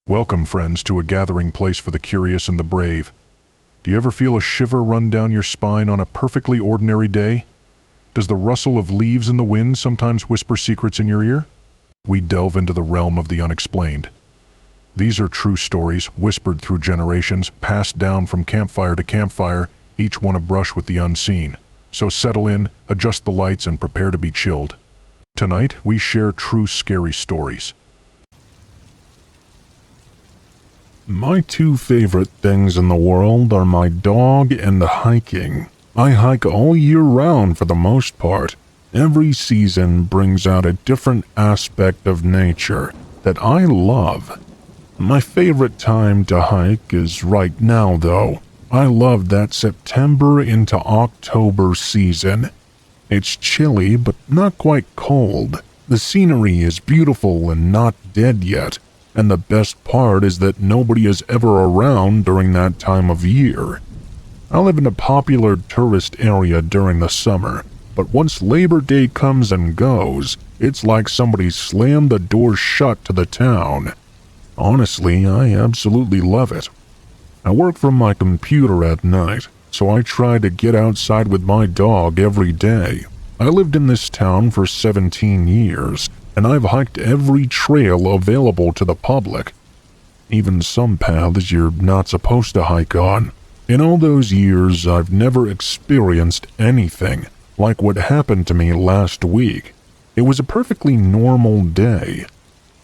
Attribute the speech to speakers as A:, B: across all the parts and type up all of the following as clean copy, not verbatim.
A: Welcome, friends, to a gathering place for the curious and the brave. Do you ever feel a shiver run down your spine on a perfectly ordinary day? Does the rustle of leaves in the wind sometimes whisper secrets in your ear? We delve into the realm of the unexplained. These are true stories, whispered through generations, passed down from campfire to campfire, each one abrush with the unseen. So settle in, adjust the lights, and prepare to be chilled. Tonight, we share true scary stories. My two favorite things in the world are my dog and hiking. I hike all year round for the most part. Every season brings out a different aspect of nature that I love. My favorite time to hike is right now, though. I love that September into October season. It's chilly, but not quite cold. The scenery is beautiful and not dead yet. And the best part is that nobody is ever around during that time of year. I live in a popular tourist area during the summer, but once Labor Day comes and goes, it's like somebody slammed the door shut to the town. Honestly, I absolutely love it. I work from my computer at night, so I try to get outside with my dog every day. I lived in this town for 17 years, and I've hiked every trail available to the public. Even some paths you're not supposed to hike on. In all those years, I've never experienced anything like what happened to me last week. It was a perfectly normal day.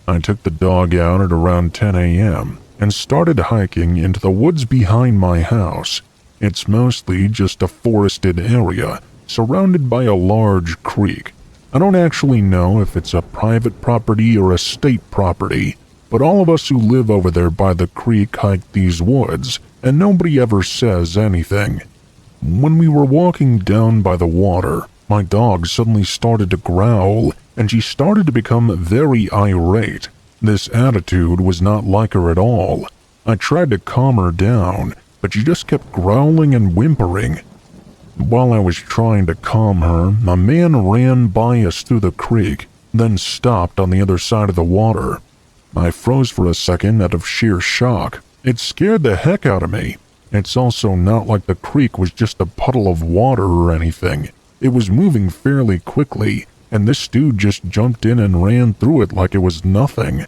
A: I took the dog out at around 10 a.m. and started hiking into the woods behind my house. It's mostly just a forested area, surrounded by a large creek. I don't actually know if it's a private property or a state property, but all of us who live over there by the creek hike these woods, and nobody ever says anything. When we were walking down by the water, my dog suddenly started to growl, and she started to become very irate. This attitude was not like her at all. I tried to calm her down, but she just kept growling and whimpering. While I was trying to calm her, a man ran by us through the creek, then stopped on the other side of the water. I froze for a second out of sheer shock. It scared the heck out of me. It's also not like the creek was just a puddle of water or anything. It was moving fairly quickly, and this dude just jumped in and ran through it like it was nothing.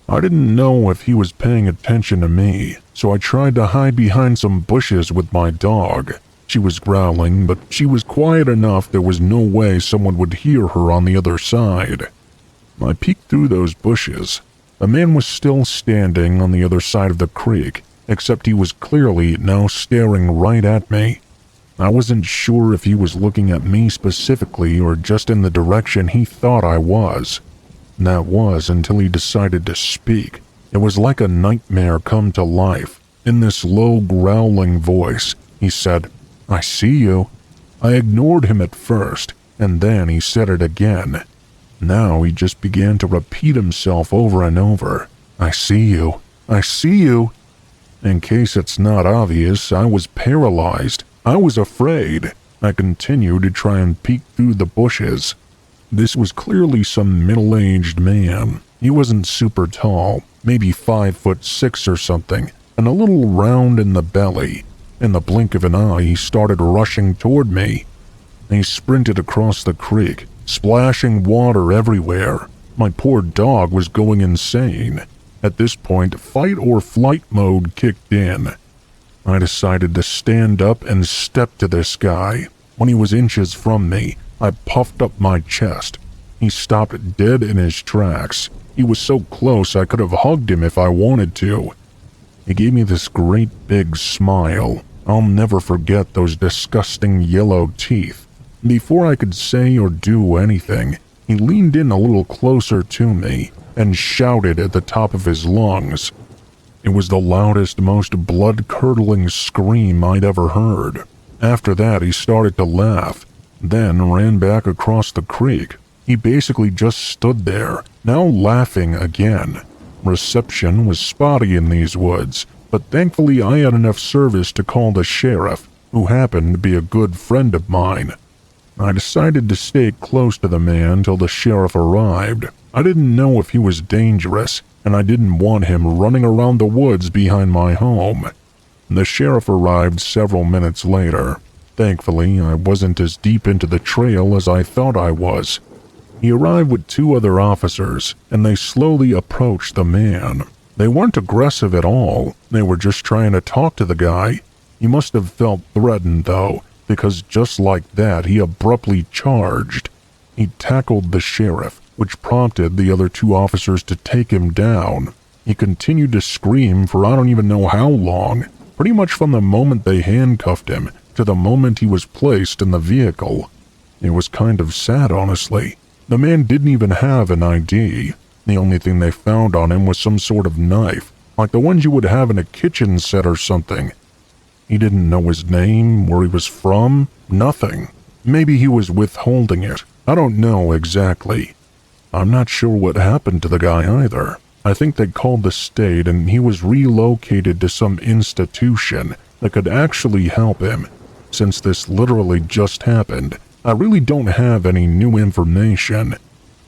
A: I didn't know if he was paying attention to me, so I tried to hide behind some bushes with my dog. She was growling, but she was quiet enough there was no way someone would hear her on the other side. I peeked through those bushes. The man was still standing on the other side of the creek, except he was clearly now staring right at me. I wasn't sure if he was looking at me specifically or just in the direction he thought I was. That was until he decided to speak. It was like a nightmare come to life. In this low, growling voice, he said, "I see you." I ignored him at first, and then he said it again. Now he just began to repeat himself over and over. "I see you. I see you." In case it's not obvious, I was paralyzed. I was afraid. I continued to try and peek through the bushes. This was clearly some middle-aged man. He wasn't super tall, maybe 5'6" or something, and a little round in the belly. In the blink of an eye, he started rushing toward me. He sprinted across the creek, splashing water everywhere. My poor dog was going insane. At this point, fight or flight mode kicked in. I decided to stand up and step to this guy. When he was inches from me, I puffed up my chest. He stopped dead in his tracks. He was so close I could have hugged him if I wanted to. He gave me this great big smile. I'll never forget those disgusting yellow teeth. Before I could say or do anything, he leaned in a little closer to me and shouted at the top of his lungs. It was the loudest, most blood-curdling scream I'd ever heard. After that, he started to laugh, then ran back across the creek. He basically just stood there, now laughing again. Reception was spotty in these woods, but thankfully I had enough service to call the sheriff, who happened to be a good friend of mine. I decided to stay close to the man till the sheriff arrived. I didn't know if he was dangerous. and I didn't want him running around the woods behind my home. The sheriff arrived several minutes later. Thankfully, I wasn't as deep into the trail as I thought I was. He arrived with 2 other officers, and they slowly approached the man. They weren't aggressive at all. They were just trying to talk to the guy. He must have felt threatened, though, because just like that, he abruptly charged. He tackled the sheriff, which prompted the other 2 officers to take him down. He continued to scream for I don't even know how long, pretty much from the moment they handcuffed him to the moment he was placed in the vehicle. It was kind of sad, honestly. The man didn't even have an ID. The only thing they found on him was some sort of knife, like the ones you would have in a kitchen set or something. He didn't know his name, where he was from, nothing. Maybe he was withholding it. I don't know exactly. I'm not sure what happened to the guy either. I think they called the state and he was relocated to some institution that could actually help him. Since this literally just happened, I really don't have any new information.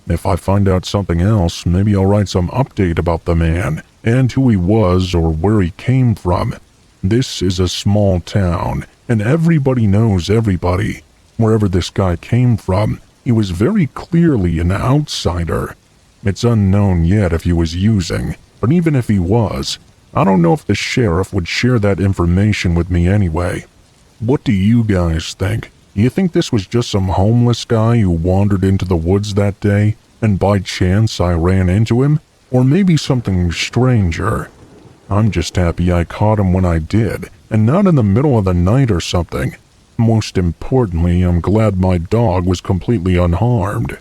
A: If I find out something else, maybe I'll write some update about the man and who he was or where he came from. This is a small town, and everybody knows everybody. Wherever this guy came from, he was very clearly an outsider. It's unknown yet if he was using, but even if he was, I don't know if the sheriff would share that information with me anyway. What do you guys think? Do you think this was just some homeless guy who wandered into the woods that day, and by chance I ran into him? Or maybe something stranger? I'm just happy I caught him when I did, and not in the middle of the night or something. Most importantly, I'm glad my dog was completely unharmed.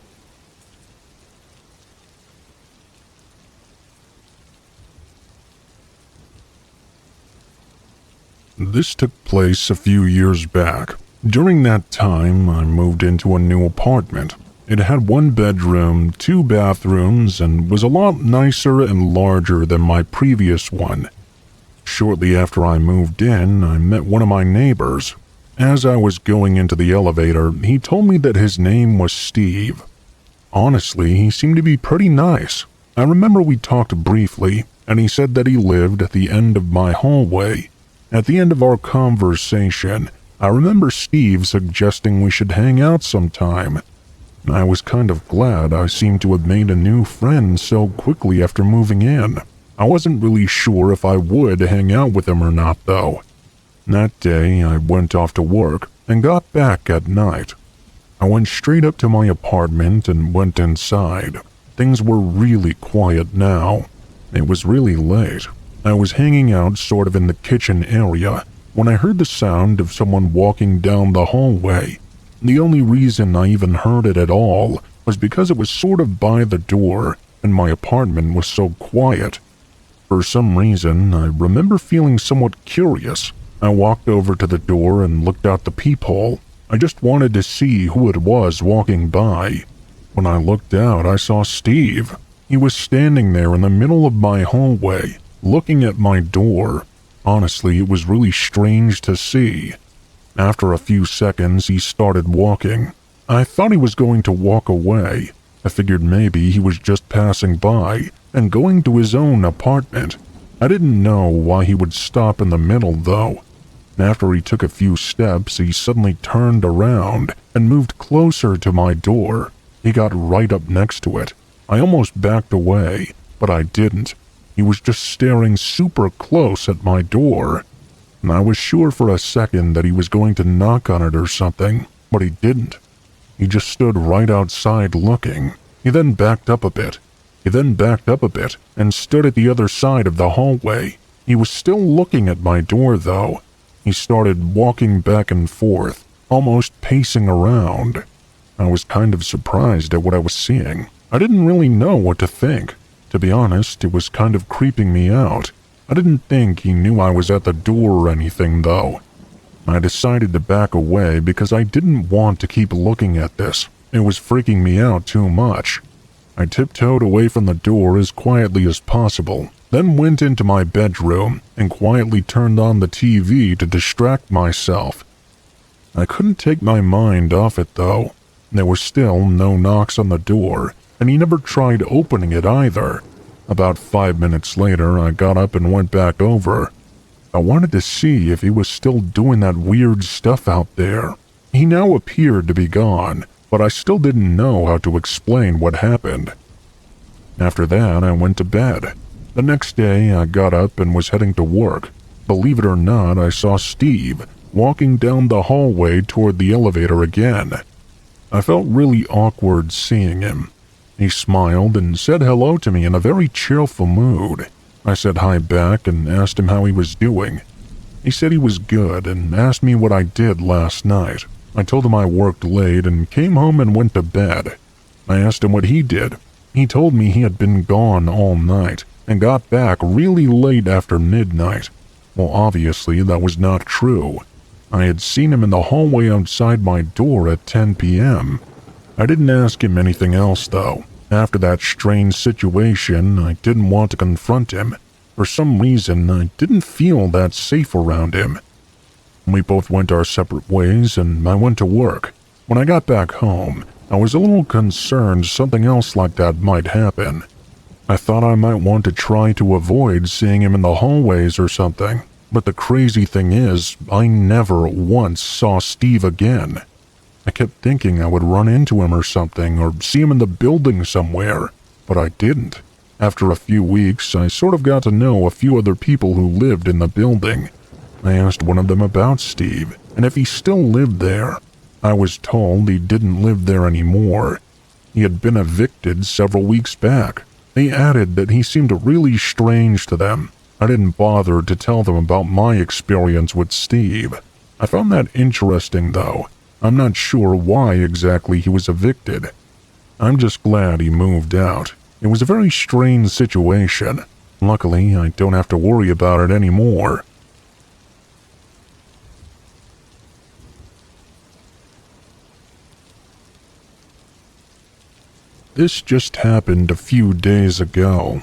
A: This took place a few years back. During that time, I moved into a new apartment. It had 1 bedroom, 2 bathrooms, and was a lot nicer and larger than my previous one. Shortly after I moved in, I met one of my neighbors. As I was going into the elevator, he told me that his name was Steve. Honestly, he seemed to be pretty nice. I remember we talked briefly, and he said that he lived at the end of my hallway. At the end of our conversation, I remember Steve suggesting we should hang out sometime. I was kind of glad I seemed to have made a new friend so quickly after moving in. I wasn't really sure if I would hang out with him or not, though. That day, I went off to work and got back at night. I went straight up to my apartment and went inside. Things were really quiet now. It was really late. I was hanging out sort of in the kitchen area when I heard the sound of someone walking down the hallway. The only reason I even heard it at all was because it was sort of by the door and my apartment was so quiet. For some reason, I remember feeling somewhat curious. I walked over to the door and looked out the peephole. I just wanted to see who it was walking by. When I looked out, I saw Steve. He was standing there in the middle of my hallway, looking at my door. Honestly, it was really strange to see. After a few seconds, he started walking. I thought he was going to walk away. I figured maybe he was just passing by and going to his own apartment. I didn't know why he would stop in the middle, though. After he took a few steps, he suddenly turned around and moved closer to my door. He got right up next to it. I almost backed away, but I didn't. He was just staring super close at my door. And I was sure for a second that he was going to knock on it or something, but he didn't. He just stood right outside looking. He then backed up a bit. And stood at the other side of the hallway. He was still looking at my door, though. He started walking back and forth, almost pacing around. I was kind of surprised at what I was seeing. I didn't really know what to think. To be honest, it was kind of creeping me out. I didn't think he knew I was at the door or anything, though. I decided to back away because I didn't want to keep looking at this. It was freaking me out too much. I tiptoed away from the door as quietly as possible, then went into my bedroom and quietly turned on the TV to distract myself. I couldn't take my mind off it, though. There were still no knocks on the door, and he never tried opening it either. About 5 minutes later, I got up and went back over. I wanted to see if he was still doing that weird stuff out there. He now appeared to be gone, but I still didn't know how to explain what happened. After that, I went to bed. The next day, I got up and was heading to work. Believe it or not, I saw Steve walking down the hallway toward the elevator again. I felt really awkward seeing him. He smiled and said hello to me in a very cheerful mood. I said hi back and asked him how he was doing. He said he was good and asked me what I did last night. I told him I worked late and came home and went to bed. I asked him what he did. He told me he had been gone all night and got back really late after midnight. Well, obviously that was not true. I had seen him in the hallway outside my door at 10 p.m. I didn't ask him anything else, though. After that strange situation, I didn't want to confront him. For some reason, I didn't feel that safe around him. We both went our separate ways, and I went to work. When I got back home, I was a little concerned something else like that might happen. I thought I might want to try to avoid seeing him in the hallways or something. But the crazy thing is, I never once saw Steve again. I kept thinking I would run into him or something, or see him in the building somewhere, but I didn't. After a few weeks, I sort of got to know a few other people who lived in the building. I asked one of them about Steve, and if he still lived there. I was told he didn't live there anymore. He had been evicted several weeks back. They added that he seemed really strange to them. I didn't bother to tell them about my experience with Steve. I found that interesting, though. I'm not sure why exactly he was evicted. I'm just glad he moved out. It was a very strange situation. Luckily, I don't have to worry about it anymore. This just happened a few days ago,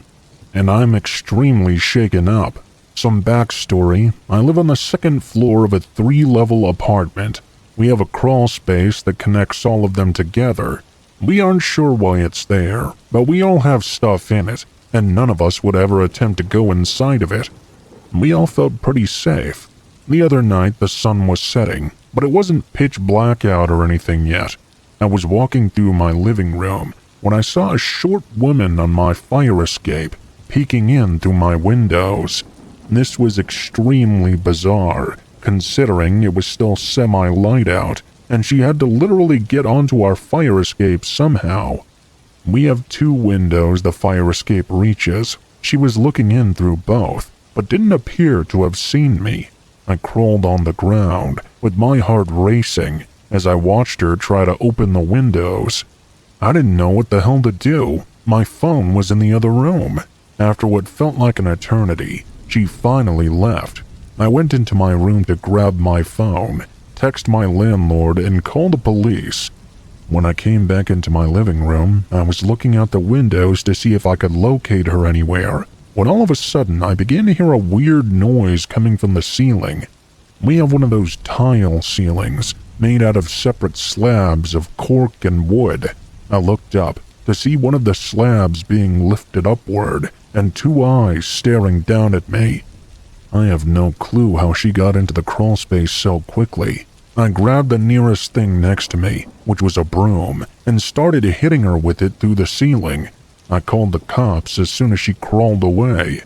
A: and I'm extremely shaken up. Some backstory: I live on the second floor of a 3-level apartment. We have a crawl space that connects all of them together. We aren't sure why it's there, but we all have stuff in it, and none of us would ever attempt to go inside of it. We all felt pretty safe. The other night the sun was setting, but it wasn't pitch black out or anything yet. I was walking through my living room when I saw a short woman on my fire escape peeking in through my windows. This was extremely bizarre, considering it was still semi-light out, and she had to literally get onto our fire escape somehow. We have 2 windows the fire escape reaches. She was looking in through both, but didn't appear to have seen me. I crawled on the ground, with my heart racing, as I watched her try to open the windows. I didn't know what the hell to do. My phone was in the other room. After what felt like an eternity, she finally left. I went into my room to grab my phone, text my landlord, and call the police. When I came back into my living room, I was looking out the windows to see if I could locate her anywhere, when all of a sudden I began to hear a weird noise coming from the ceiling. We have one of those tile ceilings, made out of separate slabs of cork and wood. I looked up to see one of the slabs being lifted upward, and 2 eyes staring down at me. I have no clue how she got into the crawl space so quickly. I grabbed the nearest thing next to me, which was a broom, and started hitting her with it through the ceiling. I called the cops as soon as she crawled away.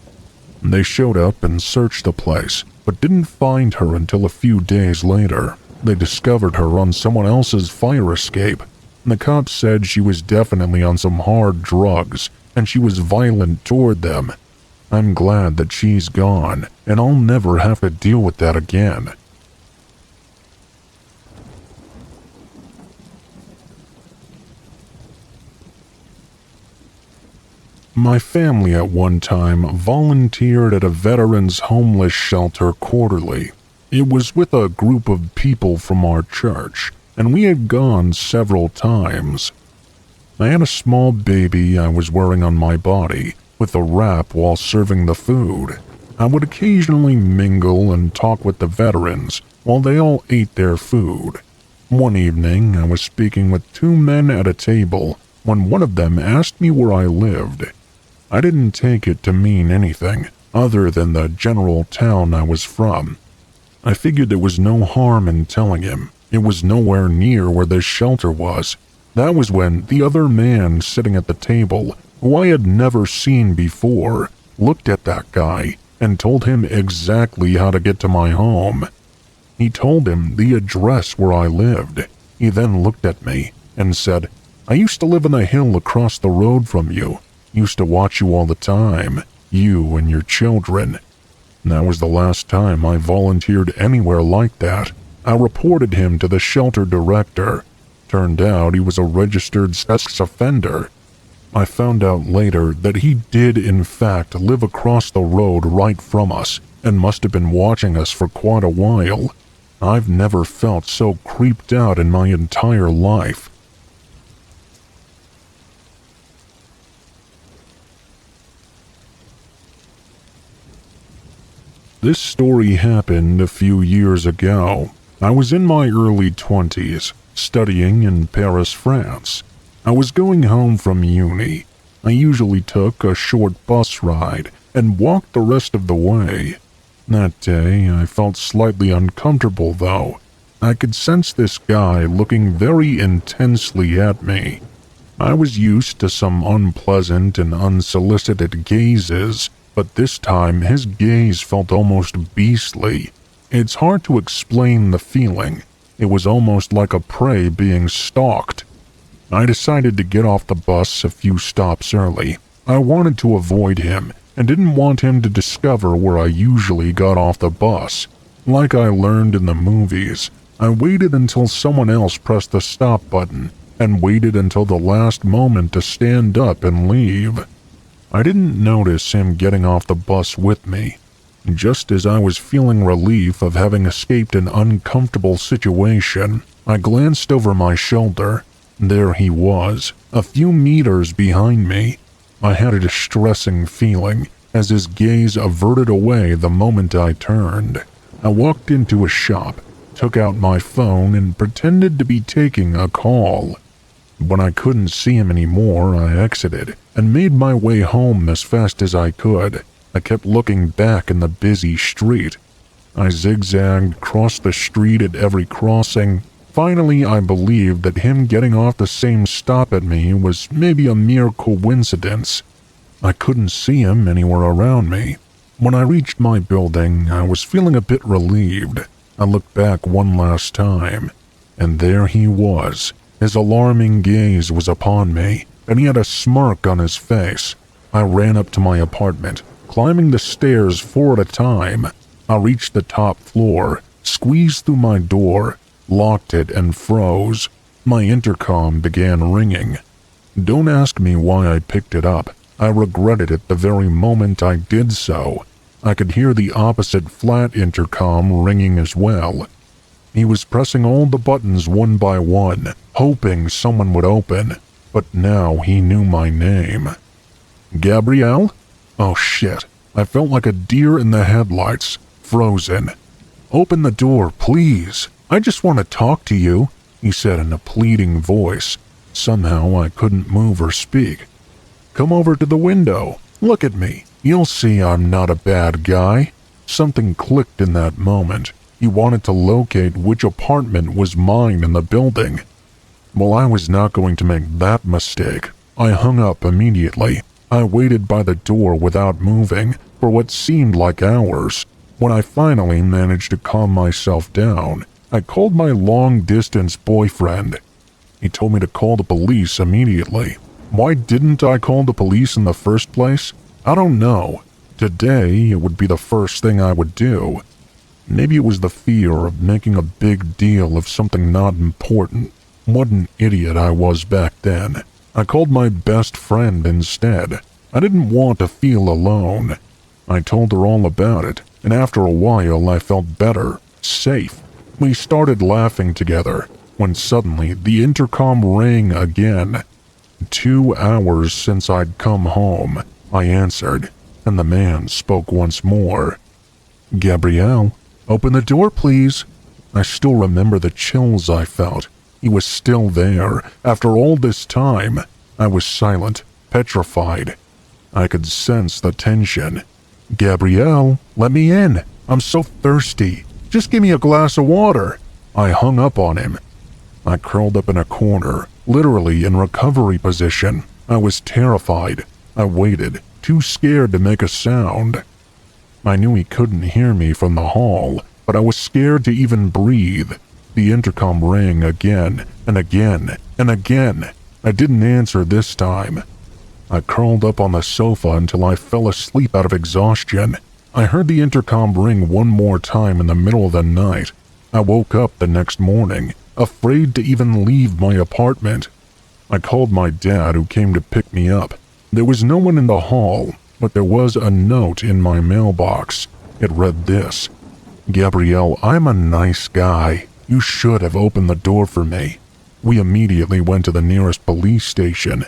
A: They showed up and searched the place, but didn't find her until a few days later. They discovered her on someone else's fire escape. The cops said she was definitely on some hard drugs, and she was violent toward them. I'm glad that she's gone, and I'll never have to deal with that again. My family at one time volunteered at a veterans homeless shelter quarterly. It was with a group of people from our church, and we had gone several times. I had a small baby I was wearing on my body, with a wrap while serving the food. I would occasionally mingle and talk with the veterans while they all ate their food. One evening, I was speaking with 2 men at a table when one of them asked me where I lived. I didn't take it to mean anything other than the general town I was from. I figured there was no harm in telling him. It was nowhere near where this shelter was. That was when the other man sitting at the table, who I had never seen before, looked at that guy and told him exactly how to get to my home. He told him the address where I lived. He then looked at me and said, "I used to live on a hill across the road from you. Used to watch you all the time, you and your children." That was the last time I volunteered anywhere like that. I reported him to the shelter director. Turned out he was a registered sex offender. I found out later that he did in fact live across the road right from us and must have been watching us for quite a while. I've never felt so creeped out in my entire life. This story happened a few years ago. I was in my early 20s, studying in Paris, France. I was going home from uni. I usually took a short bus ride and walked the rest of the way. That day, I felt slightly uncomfortable, though. I could sense this guy looking very intensely at me. I was used to some unpleasant and unsolicited gazes, but this time his gaze felt almost beastly. It's hard to explain the feeling. It was almost like a prey being stalked. I decided to get off the bus a few stops early. I wanted to avoid him and didn't want him to discover where I usually got off the bus. Like I learned in the movies, I waited until someone else pressed the stop button and waited until the last moment to stand up and leave. I didn't notice him getting off the bus with me. Just as I was feeling relief of having escaped an uncomfortable situation, I glanced over my shoulder. There he was, a few meters behind me. I had a distressing feeling as his gaze averted away the moment I turned. I walked into a shop, took out my phone, and pretended to be taking a call. When I couldn't see him anymore, I exited and made my way home as fast as I could. I kept looking back in the busy street. I zigzagged, crossed the street at every crossing. Finally, I believed that him getting off the same stop at me was maybe a mere coincidence. I couldn't see him anywhere around me. When I reached my building, I was feeling a bit relieved. I looked back one last time, and there he was. His alarming gaze was upon me, and he had a smirk on his face. I ran up to my apartment, climbing the stairs 4 at a time. I reached the top floor, squeezed through my door, locked it, and froze. My intercom began ringing. Don't ask me why I picked it up. I regretted it the very moment I did so. I could hear the opposite flat intercom ringing as well. He was pressing all the buttons one by one, hoping someone would open, but now he knew my name. Gabrielle? Oh shit, I felt like a deer in the headlights, frozen. Open the door, please. I just want to talk to you, he said in a pleading voice. Somehow I couldn't move or speak. Come over to the window. Look at me. You'll see I'm not a bad guy. Something clicked in that moment. He wanted to locate which apartment was mine in the building. Well, I was not going to make that mistake. I hung up immediately. I waited by the door without moving for what seemed like hours. When I finally managed to calm myself down, I called my long-distance boyfriend. He told me to call the police immediately. Why didn't I call the police in the first place? I don't know. Today, it would be the first thing I would do. Maybe it was the fear of making a big deal of something not important. What an idiot I was back then. I called my best friend instead. I didn't want to feel alone. I told her all about it, and after a while I felt better, safe. We started laughing together, when suddenly the intercom rang again. 2 hours since I'd come home. I answered, and the man spoke once more. Gabrielle, open the door, please. I still remember the chills I felt. He was still there, after all this time. I was silent, petrified. I could sense the tension. "Gabrielle, let me in. I'm so thirsty. Just give me a glass of water." I hung up on him. I curled up in a corner, literally in recovery position. I was terrified. I waited, too scared to make a sound. I knew he couldn't hear me from the hall, but I was scared to even breathe. The intercom rang again and again and again. I didn't answer this time. I curled up on the sofa until I fell asleep out of exhaustion. I heard the intercom ring one more time in the middle of the night. I woke up the next morning, afraid to even leave my apartment. I called my dad, who came to pick me up. There was no one in the hall, but there was a note in my mailbox. It read this: "Gabrielle, I'm a nice guy. You should have opened the door for me." We immediately went to the nearest police station.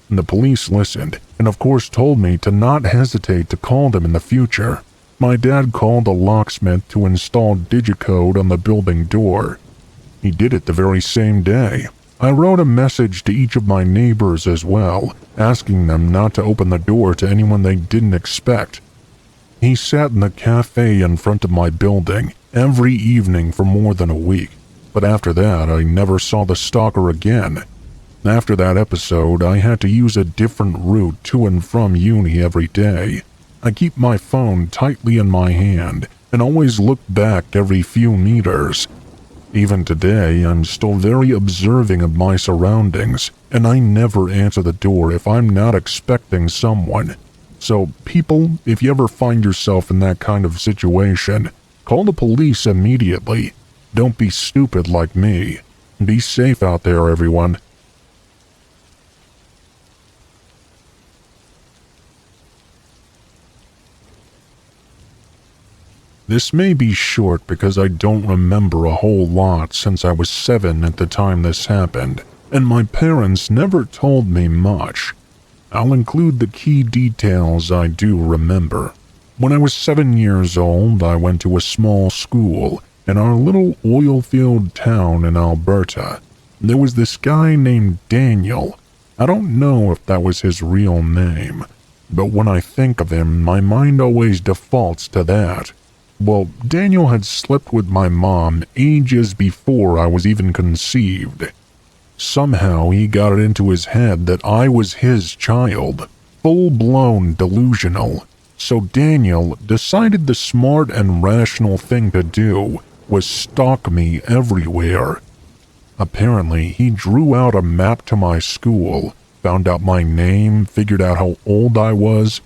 A: The police listened, and of course told me to not hesitate to call them in the future. My dad called a locksmith to install digicode on the building door. He did it the very same day. I wrote a message to each of my neighbors as well, asking them not to open the door to anyone they didn't expect. He sat in the cafe in front of my building every evening for more than a week, but after that I never saw the stalker again. After that episode, I had to use a different route to and from uni every day. I keep my phone tightly in my hand and always look back every few meters. Even today, I'm still very observing of my surroundings, and I never answer the door if I'm not expecting someone. So, people, if you ever find yourself in that kind of situation, call the police immediately. Don't be stupid like me. Be safe out there, everyone. This may be short because I don't remember a whole lot since I was 7 at the time this happened, and my parents never told me much. I'll include the key details I do remember. When I was 7 years old, I went to a small school in our little oil-field town in Alberta. There was this guy named Daniel. I don't know if that was his real name, but when I think of him, my mind always defaults to that. Well, Daniel had slept with my mom ages before I was even conceived. Somehow he got it into his head that I was his child, full-blown delusional. So Daniel decided the smart and rational thing to do was stalk me everywhere. Apparently, he drew out a map to my school, found out my name, figured out how old I was,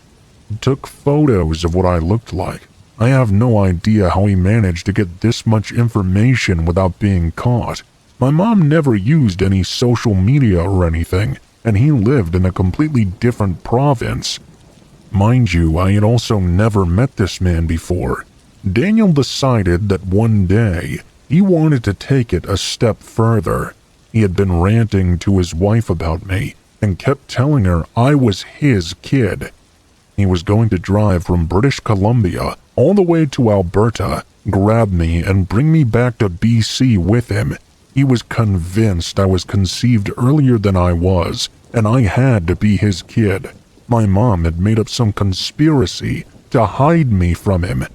A: took photos of what I looked like. I have no idea how he managed to get this much information without being caught. My mom never used any social media or anything, and he lived in a completely different province. Mind you, I had also never met this man before. Daniel decided that one day he wanted to take it a step further. He had been ranting to his wife about me and kept telling her I was his kid. He was going to drive from British Columbia all the way to Alberta, grab me, and bring me back to BC with him. He was convinced I was conceived earlier than I was, and I had to be his kid. My mom had made up some conspiracy to hide me from him.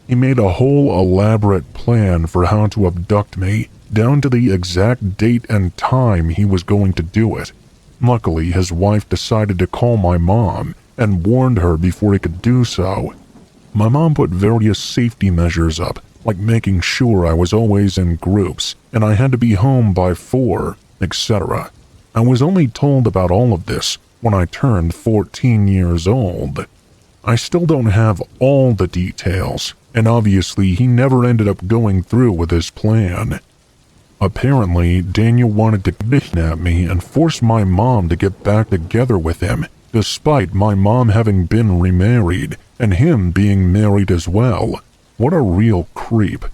A: He made a whole elaborate plan for how to abduct me, down to the exact date and time he was going to do it. Luckily, his wife decided to call my mom and warned her before he could do so. My mom put various safety measures up, like making sure I was always in groups and I had to be home by 4, etc. I was only told about all of this when I turned 14 years old. I still don't have all the details, and obviously he never ended up going through with his plan. Apparently, Daniel wanted to kidnap me and force my mom to get back together with him, despite my mom having been remarried and him being married as well. What a real creep.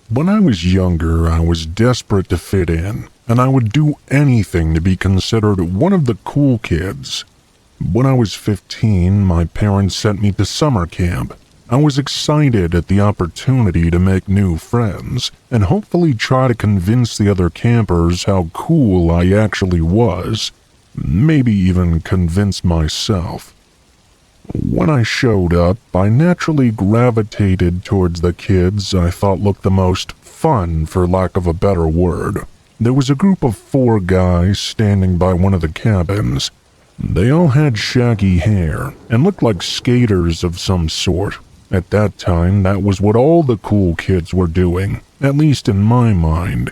A: When I was younger, I was desperate to fit in, and I would do anything to be considered one of the cool kids. When I was 15, my parents sent me to summer camp. I was excited at the opportunity to make new friends and hopefully try to convince the other campers how cool I actually was, maybe even convince myself. When I showed up, I naturally gravitated towards the kids I thought looked the most fun, for lack of a better word. There was a group of 4 guys standing by one of the cabins. They all had shaggy hair and looked like skaters of some sort. At that time, that was what all the cool kids were doing, at least in my mind.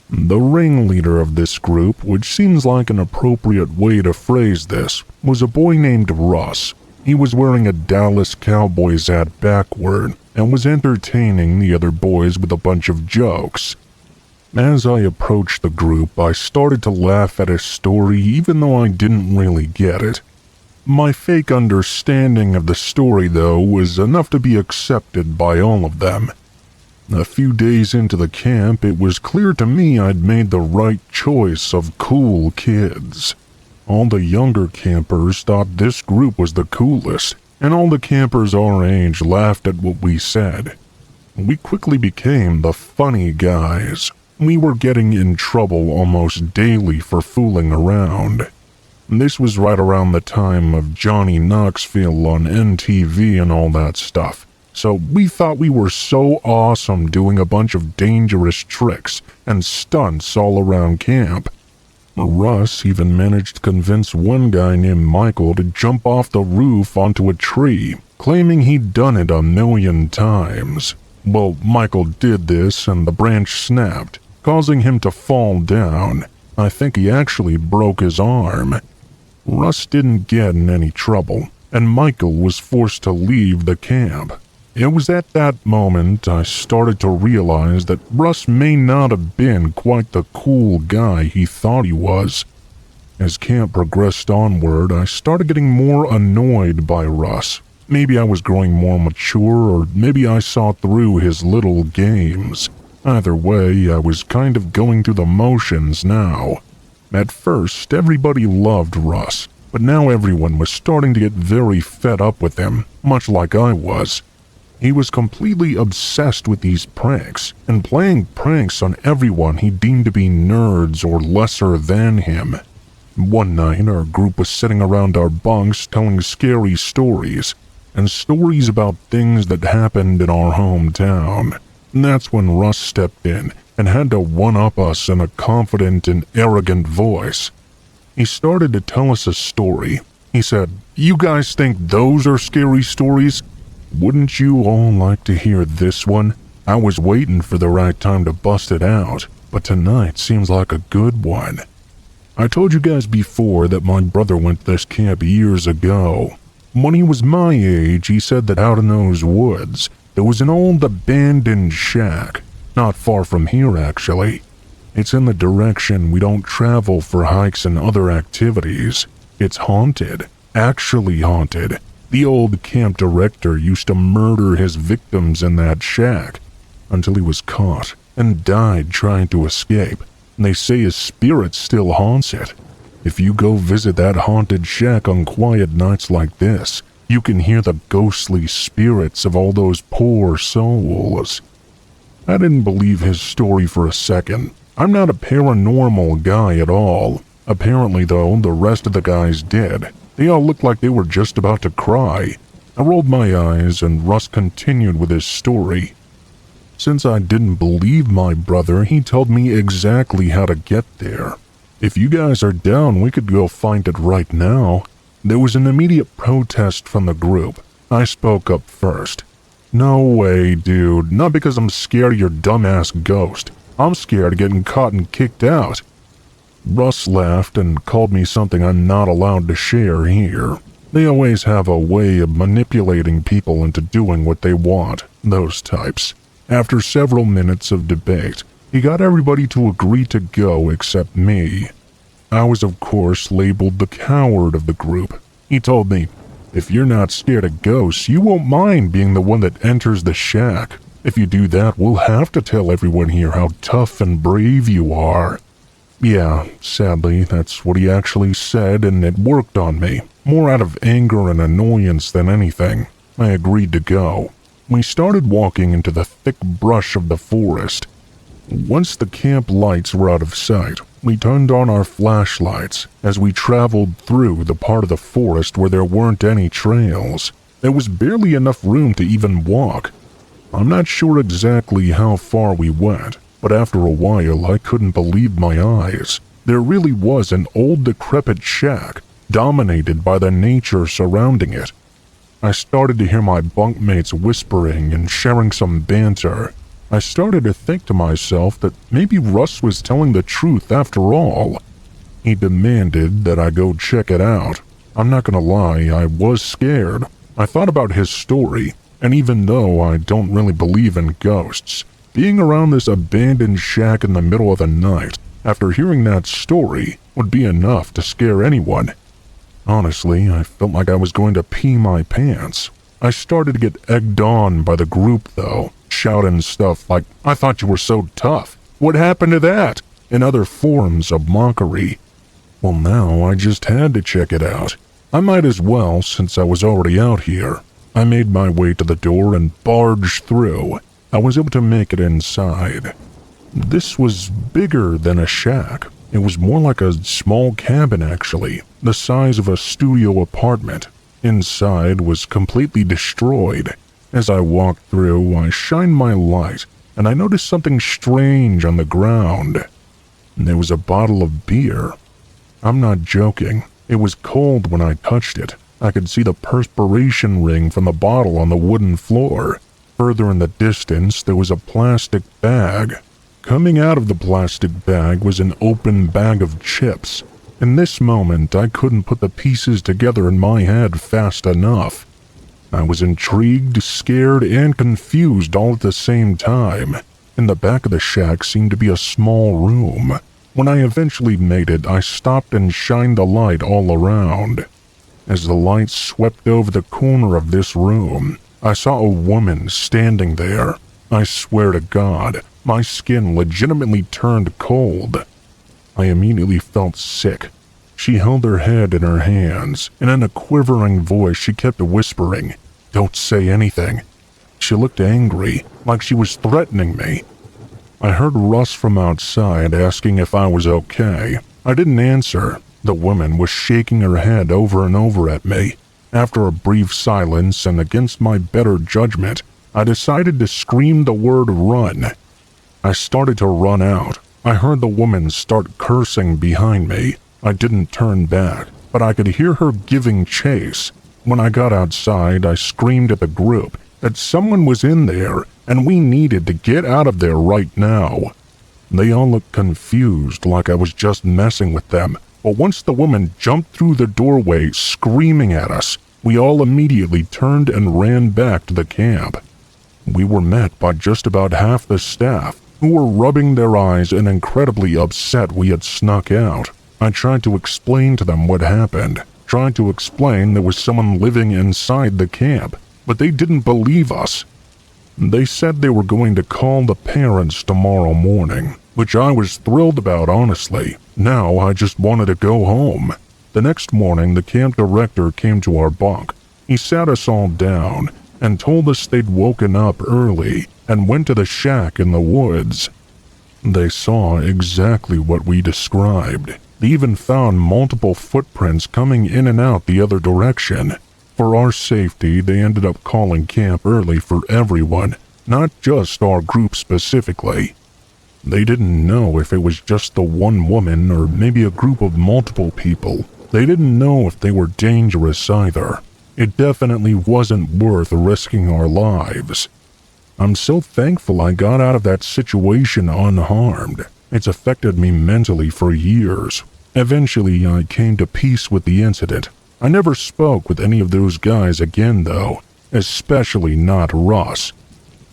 A: The ringleader of this group, which seems like an appropriate way to phrase this, was a boy named Russ. He was wearing a Dallas Cowboys hat backward and was entertaining the other boys with a bunch of jokes. As I approached the group, I started to laugh at his story even though I didn't really get it. My fake understanding of the story, though, was enough to be accepted by all of them. A few days into the camp, it was clear to me I'd made the right choice of cool kids. All the younger campers thought this group was the coolest, and all the campers our age laughed at what we said. We quickly became the funny guys. We were getting in trouble almost daily for fooling around. This was right around the time of Johnny Knoxville on MTV and all that stuff. So we thought we were so awesome doing a bunch of dangerous tricks and stunts all around camp. Russ even managed to convince one guy named Michael to jump off the roof onto a tree, claiming he'd done it 1,000,000 times. Well, Michael did this and the branch snapped, causing him to fall down. I think he actually broke his arm. Russ didn't get in any trouble, and Michael was forced to leave the camp. It was at that moment I started to realize that Russ may not have been quite the cool guy he thought he was. As camp progressed onward, I started getting more annoyed by Russ. Maybe I was growing more mature, or maybe I saw through his little games. Either way, I was kind of going through the motions now. At first, everybody loved Russ, but now everyone was starting to get very fed up with him, much like I was. He was completely obsessed with these pranks, and playing pranks on everyone he deemed to be nerds or lesser than him. One night, our group was sitting around our bunks telling scary stories, and stories about things that happened in our hometown. That's when Russ stepped in and had to one-up us in a confident and arrogant voice. He started to tell us a story. He said, "You guys think those are scary stories? Wouldn't you all like to hear this one? I was waiting for the right time to bust it out, but tonight seems like a good one." I told you guys before that my brother went to this camp years ago. When he was my age, he said that out in those woods, there was an old abandoned shack. Not far from here, actually. It's in the direction we don't travel for hikes and other activities. It's haunted. Actually haunted. The old camp director used to murder his victims in that shack until he was caught and died trying to escape. And they say his spirit still haunts it. If you go visit that haunted shack on quiet nights like this, you can hear the ghostly spirits of all those poor souls. I didn't believe his story for a second. I'm not a paranormal guy at all. Apparently, though, the rest of the guys did. They all looked like they were just about to cry. I rolled my eyes, and Russ continued with his story. Since I didn't believe my brother, he told me exactly how to get there. If you guys are down, we could go find it right now. There was an immediate protest from the group. I spoke up first. "No way, dude. Not because I'm scared of your dumbass ghost. I'm scared of getting caught and kicked out." Russ laughed and called me something I'm not allowed to share here. They always have a way of manipulating people into doing what they want, those types. After several minutes of debate, he got everybody to agree to go except me. I was, of course, labeled the coward of the group. He told me, "If you're not scared of ghosts, you won't mind being the one that enters the shack. If you do that, we'll have to tell everyone here how tough and brave you are." Yeah, sadly, that's what he actually said, and it worked on me, more out of anger and annoyance than anything. I agreed to go. We started walking into the thick brush of the forest. Once the camp lights were out of sight, we turned on our flashlights as we traveled through the part of the forest where there weren't any trails. There was barely enough room to even walk. I'm not sure exactly how far we went, but after a while I couldn't believe my eyes. There really was an old decrepit shack, dominated by the nature surrounding it. I started to hear my bunkmates whispering and sharing some banter. I started to think to myself that maybe Russ was telling the truth after all. He demanded that I go check it out. I'm not gonna lie, I was scared. I thought about his story, and even though I don't really believe in ghosts, being around this abandoned shack in the middle of the night after hearing that story would be enough to scare anyone. Honestly, I felt like I was going to pee my pants. I started to get egged on by the group though, shouting stuff like, "I thought you were so tough. What happened to that?" and other forms of mockery. Well, now I just had to check it out. I might as well since I was already out here. I made my way to the door and barged through. I was able to make it inside. This was bigger than a shack. It was more like a small cabin actually, the size of a studio apartment. Inside was completely destroyed. As I walked through, I shined my light, and I noticed something strange on the ground. There was a bottle of beer. I'm not joking. It was cold when I touched it. I could see the perspiration ring from the bottle on the wooden floor. Further in the distance, there was a plastic bag. Coming out of the plastic bag was an open bag of chips. In this moment, I couldn't put the pieces together in my head fast enough. I was intrigued, scared, and confused all at the same time. In the back of the shack seemed to be a small room. When I eventually made it, I stopped and shined the light all around. As the light swept over the corner of this room, I saw a woman standing there. I swear to God, my skin legitimately turned cold. I immediately felt sick. She held her head in her hands, and in a quivering voice she kept whispering, "Don't say anything." She looked angry, like she was threatening me. I heard Russ from outside asking if I was okay. I didn't answer. The woman was shaking her head over and over at me. After a brief silence and against my better judgment, I decided to scream the word "run." I started to run out. I heard the woman start cursing behind me. I didn't turn back, but I could hear her giving chase. When I got outside, I screamed at the group that someone was in there and we needed to get out of there right now. They all looked confused, like I was just messing with them, but once the woman jumped through the doorway screaming at us, we all immediately turned and ran back to the camp. We were met by just about half the staff, who were rubbing their eyes and incredibly upset we had snuck out. I tried to explain to them what happened, tried to explain there was someone living inside the camp, but they didn't believe us. They said they were going to call the parents tomorrow morning, which I was thrilled about honestly. Now I just wanted to go home. The next morning the camp director came to our bunk. He sat us all down and told us they'd woken up early and went to the shack in the woods. They saw exactly what we described. They even found multiple footprints coming in and out the other direction. For our safety, they ended up calling camp early for everyone, not just our group specifically. They didn't know if it was just the one woman or maybe a group of multiple people. They didn't know if they were dangerous either. It definitely wasn't worth risking our lives. I'm so thankful I got out of that situation unharmed. It's affected me mentally for years. Eventually, I came to peace with the incident. I never spoke with any of those guys again, though, especially not Russ.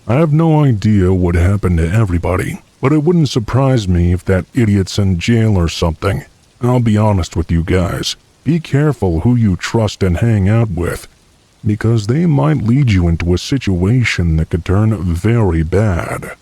A: I have no idea what happened to everybody, but it wouldn't surprise me if that idiot's in jail or something. I'll be honest with you guys. Be careful who you trust and hang out with, because they might lead you into a situation that could turn very bad.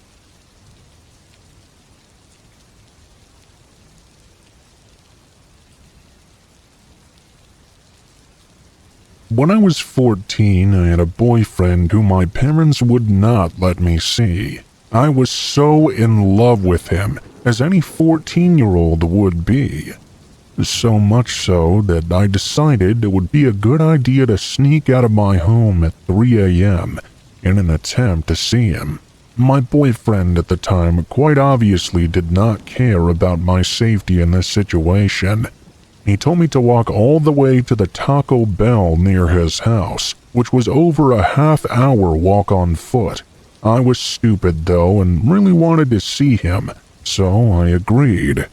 A: When I was 14, I had a boyfriend who my parents would not let me see. I was so in love with him, as any 14-year-old would be. So much so that I decided it would be a good idea to sneak out of my home at 3 a.m. in an attempt to see him. My boyfriend at the time quite obviously did not care about my safety in this situation. He told me to walk all the way to the Taco Bell near his house, which was over a half-hour walk on foot. I was stupid, though, and really wanted to see him, so I agreed.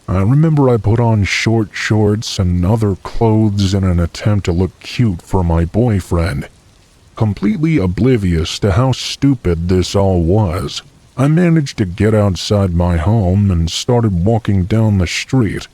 A: I remember I put on short shorts and other clothes in an attempt to look cute for my boyfriend. Completely oblivious to how stupid this all was, I managed to get outside my home and started walking down the street.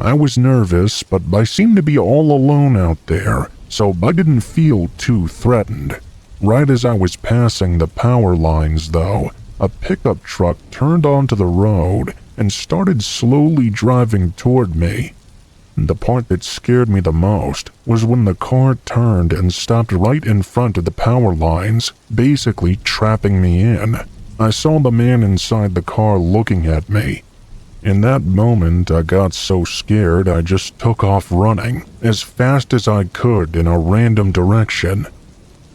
A: I was nervous, but I seemed to be all alone out there, so I didn't feel too threatened. Right as I was passing the power lines, though, a pickup truck turned onto the road and started slowly driving toward me. The part that scared me the most was when the car turned and stopped right in front of the power lines, basically trapping me in. I saw the man inside the car looking at me. In that moment, I got so scared I just took off running as fast as I could in a random direction.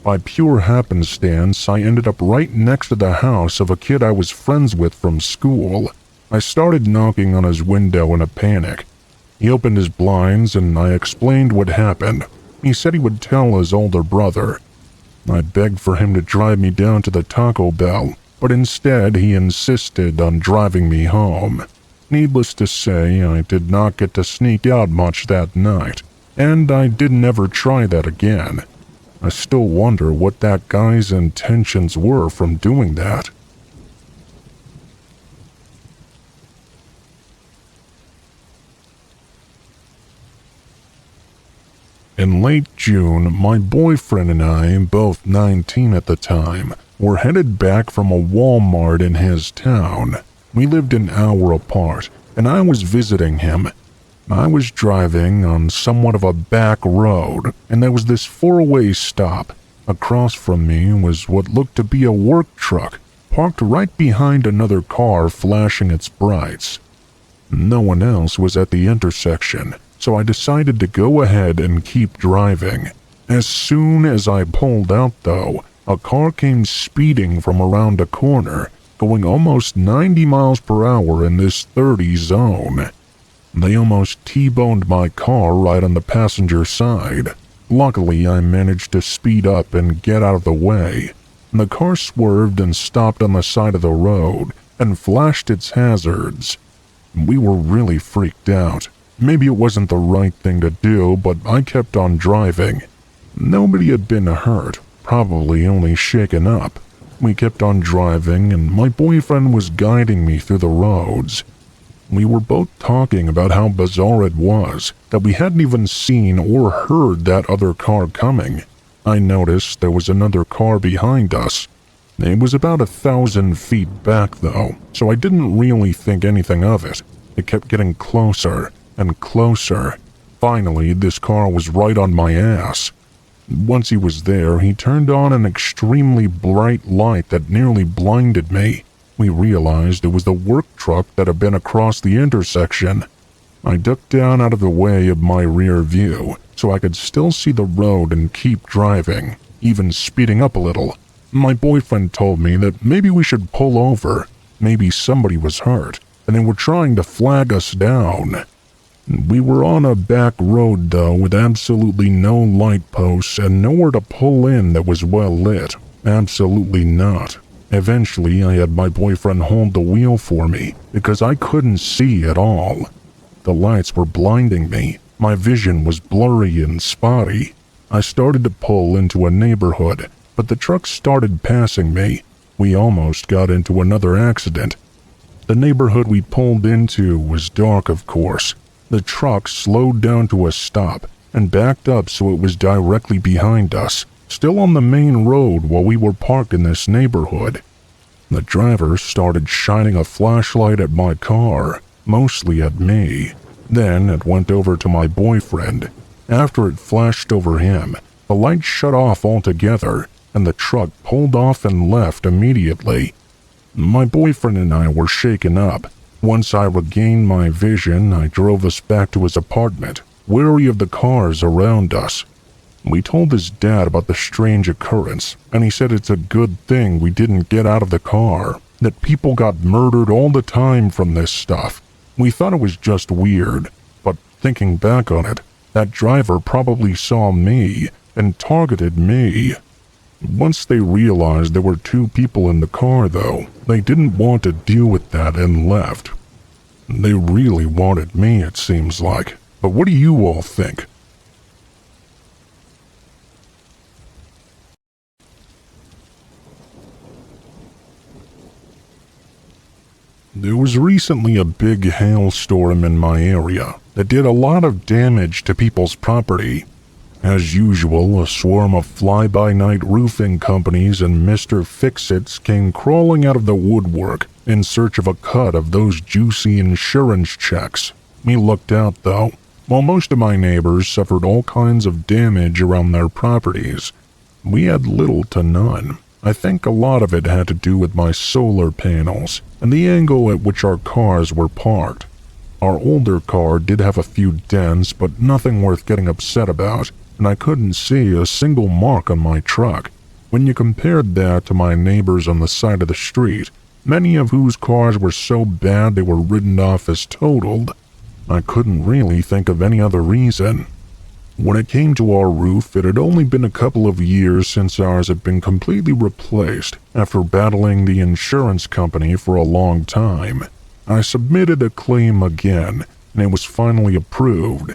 A: By pure happenstance, I ended up right next to the house of a kid I was friends with from school. I started knocking on his window in a panic. He opened his blinds and I explained what happened. He said he would tell his older brother. I begged for him to drive me down to the Taco Bell, but instead he insisted on driving me home. Needless to say, I did not get to sneak out much that night, and I didn't ever try that again. I still wonder what that guy's intentions were from doing that. In late June, my boyfriend and I, both 19 at the time, were headed back from a Walmart in his town. We lived an hour apart, and I was visiting him. I was driving on somewhat of a back road, and there was this four-way stop. Across from me was what looked to be a work truck, parked right behind another car flashing its brights. No one else was at the intersection, so I decided to go ahead and keep driving. As soon as I pulled out, though, a car came speeding from around a corner, going almost 90 miles per hour in this 30 zone. They almost T-boned my car right on the passenger side. Luckily, I managed to speed up and get out of the way. The car swerved and stopped on the side of the road and flashed its hazards. We were really freaked out. Maybe it wasn't the right thing to do, but I kept on driving. Nobody had been hurt, probably only shaken up. We kept on driving, and my boyfriend was guiding me through the roads. We were both talking about how bizarre it was that we hadn't even seen or heard that other car coming. I noticed there was another car behind us. It was about 1,000 feet back, though, so I didn't really think anything of it. It kept getting closer and closer. Finally, this car was right on my ass. Once he was there, he turned on an extremely bright light that nearly blinded me. We realized it was the work truck that had been across the intersection. I ducked down out of the way of my rear view so I could still see the road and keep driving, even speeding up a little. My boyfriend told me that maybe we should pull over. Maybe somebody was hurt, and they were trying to flag us down. We were on a back road, though, with absolutely no light posts and nowhere to pull in that was well lit. Absolutely not. Eventually, I had my boyfriend hold the wheel for me because I couldn't see at all. The lights were blinding me. My vision was blurry and spotty. I started to pull into a neighborhood, but the truck started passing me. We almost got into another accident. The neighborhood we pulled into was dark, of course. The truck slowed down to a stop and backed up so it was directly behind us, still on the main road while we were parked in this neighborhood. The driver started shining a flashlight at my car, mostly at me. Then it went over to my boyfriend. After it flashed over him, The lights shut off altogether, and the truck pulled off and left immediately. My boyfriend and I were shaken up. Once I regained my vision, I drove us back to his apartment, wary of the cars around us. We told his dad about the strange occurrence, and he said it's a good thing we didn't get out of the car, that people got murdered all the time from this stuff. We thought it was just weird, but thinking back on it, that driver probably saw me and targeted me. Once they realized there were 2 people in the car, though, they didn't want to deal with that and left. They really wanted me, it seems like. But what do you all think? There was recently a big hailstorm in my area that did a lot of damage to people's property. As usual, a swarm of fly-by-night roofing companies and Mr. Fix-Its came crawling out of the woodwork in search of a cut of those juicy insurance checks. We lucked out, though. While most of my neighbors suffered all kinds of damage around their properties, we had little to none. I think a lot of it had to do with my solar panels and the angle at which our cars were parked. Our older car did have a few dents, but nothing worth getting upset about, and I couldn't see a single mark on my truck. When you compared that to my neighbors on the side of the street, many of whose cars were so bad they were written off as totaled, I couldn't really think of any other reason. When it came to our roof, it had only been a couple of years since ours had been completely replaced after battling the insurance company for a long time. I submitted a claim again, and it was finally approved.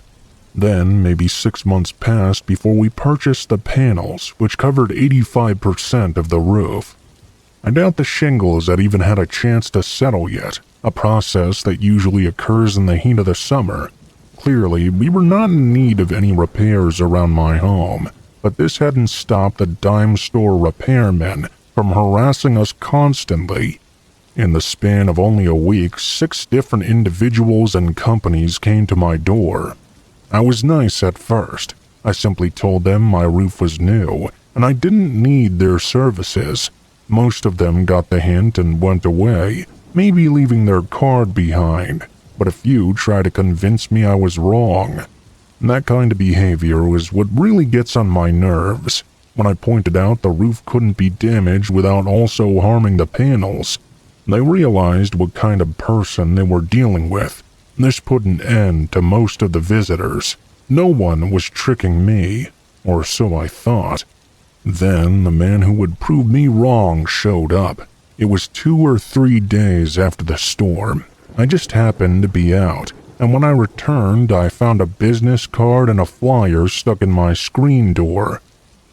A: Then, maybe 6 months passed before we purchased the panels, which covered 85% of the roof. I doubt the shingles had even had a chance to settle yet, a process that usually occurs in the heat of the summer. Clearly, we were not in need of any repairs around my home, but this hadn't stopped the dime store repairmen from harassing us constantly. In the span of only a week, 6 different individuals and companies came to my door. I was nice at first. I simply told them my roof was new, and I didn't need their services. Most of them got the hint and went away, maybe leaving their card behind, but a few tried to convince me I was wrong. That kind of behavior is what really gets on my nerves. When I pointed out the roof couldn't be damaged without also harming the panels, they realized what kind of person they were dealing with. This put an end to most of the visitors. No one was tricking me, or so I thought. Then the man who would prove me wrong showed up. It was 2 or 3 days after the storm. I just happened to be out, and when I returned, I found a business card and a flyer stuck in my screen door.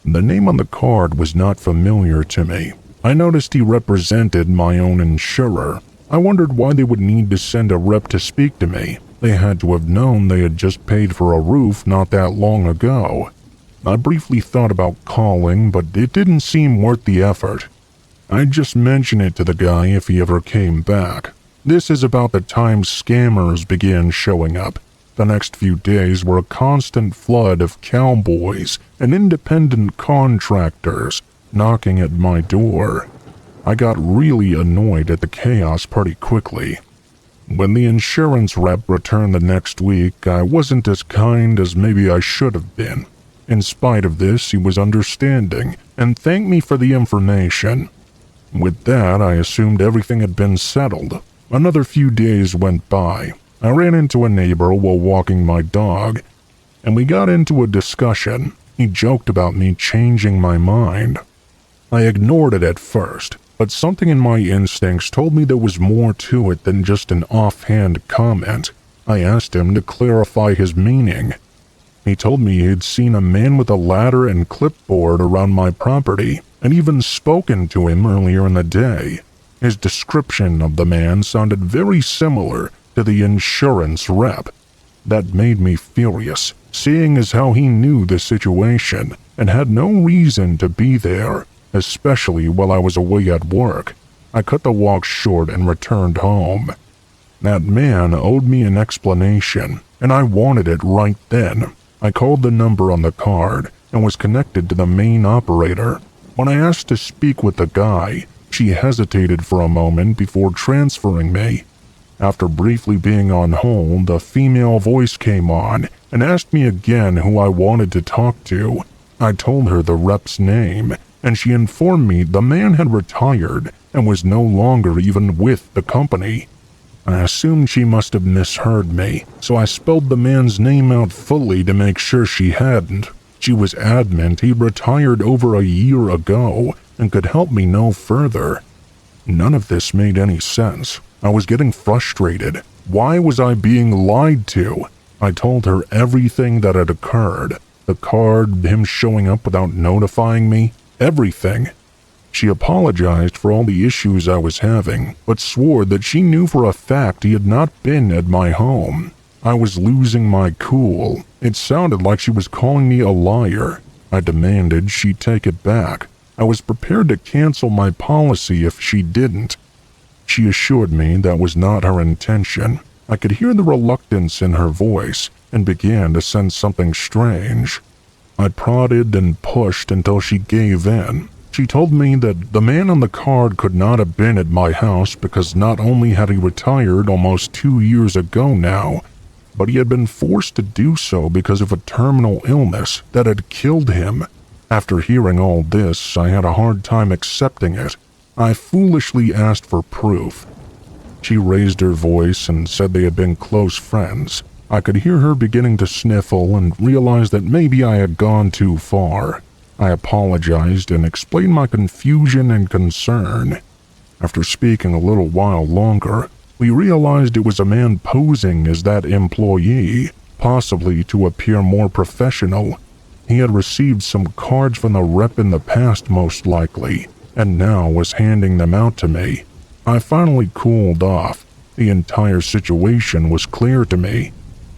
A: The name on the card was not familiar to me. I noticed he represented my own insurer. I wondered why they would need to send a rep to speak to me. They had to have known they had just paid for a roof not that long ago. I briefly thought about calling, but it didn't seem worth the effort. I'd just mention it to the guy if he ever came back. This is about the time scammers began showing up. The next few days were a constant flood of cowboys and independent contractors knocking at my door. I got really annoyed at the chaos pretty quickly. When the insurance rep returned the next week, I wasn't as kind as maybe I should have been. In spite of this, he was understanding and thanked me for the information. With that, I assumed everything had been settled. Another few days went by. I ran into a neighbor while walking my dog, and we got into a discussion. He joked about me changing my mind. I ignored it at first, but something in my instincts told me there was more to it than just an offhand comment. I asked him to clarify his meaning. He told me he'd seen a man with a ladder and clipboard around my property, and even spoken to him earlier in the day. His description of the man sounded very similar to the insurance rep. That made me furious, seeing as how he knew the situation and had no reason to be there, especially while I was away at work. I cut the walk short and returned home. That man owed me an explanation, and I wanted it right then. I called the number on the card, and was connected to the main operator. When I asked to speak with the guy, she hesitated for a moment before transferring me. After briefly being on hold, a female voice came on and asked me again who I wanted to talk to. I told her the rep's name, and she informed me the man had retired and was no longer even with the company. I assumed she must have misheard me, so I spelled the man's name out fully to make sure she hadn't. She was adamant he retired over a year ago and could help me no further. None of this made any sense. I was getting frustrated. Why was I being lied to? I told her everything that had occurred. The card, him showing up without notifying me, everything. She apologized for all the issues I was having, but swore that she knew for a fact he had not been at my home. I was losing my cool. It sounded like she was calling me a liar. I demanded she take it back. I was prepared to cancel my policy if she didn't. She assured me that was not her intention. I could hear the reluctance in her voice and began to sense something strange. I prodded and pushed until she gave in. She told me that the man on the card could not have been at my house because not only had he retired almost 2 years ago now, but he had been forced to do so because of a terminal illness that had killed him. After hearing all this, I had a hard time accepting it. I foolishly asked for proof. She raised her voice and said they had been close friends. I could hear her beginning to sniffle and realized that maybe I had gone too far. I apologized and explained my confusion and concern. After speaking a little while longer, we realized it was a man posing as that employee, possibly to appear more professional. He had received some cards from the rep in the past most likely, and now was handing them out to me. I finally cooled off. The entire situation was clear to me.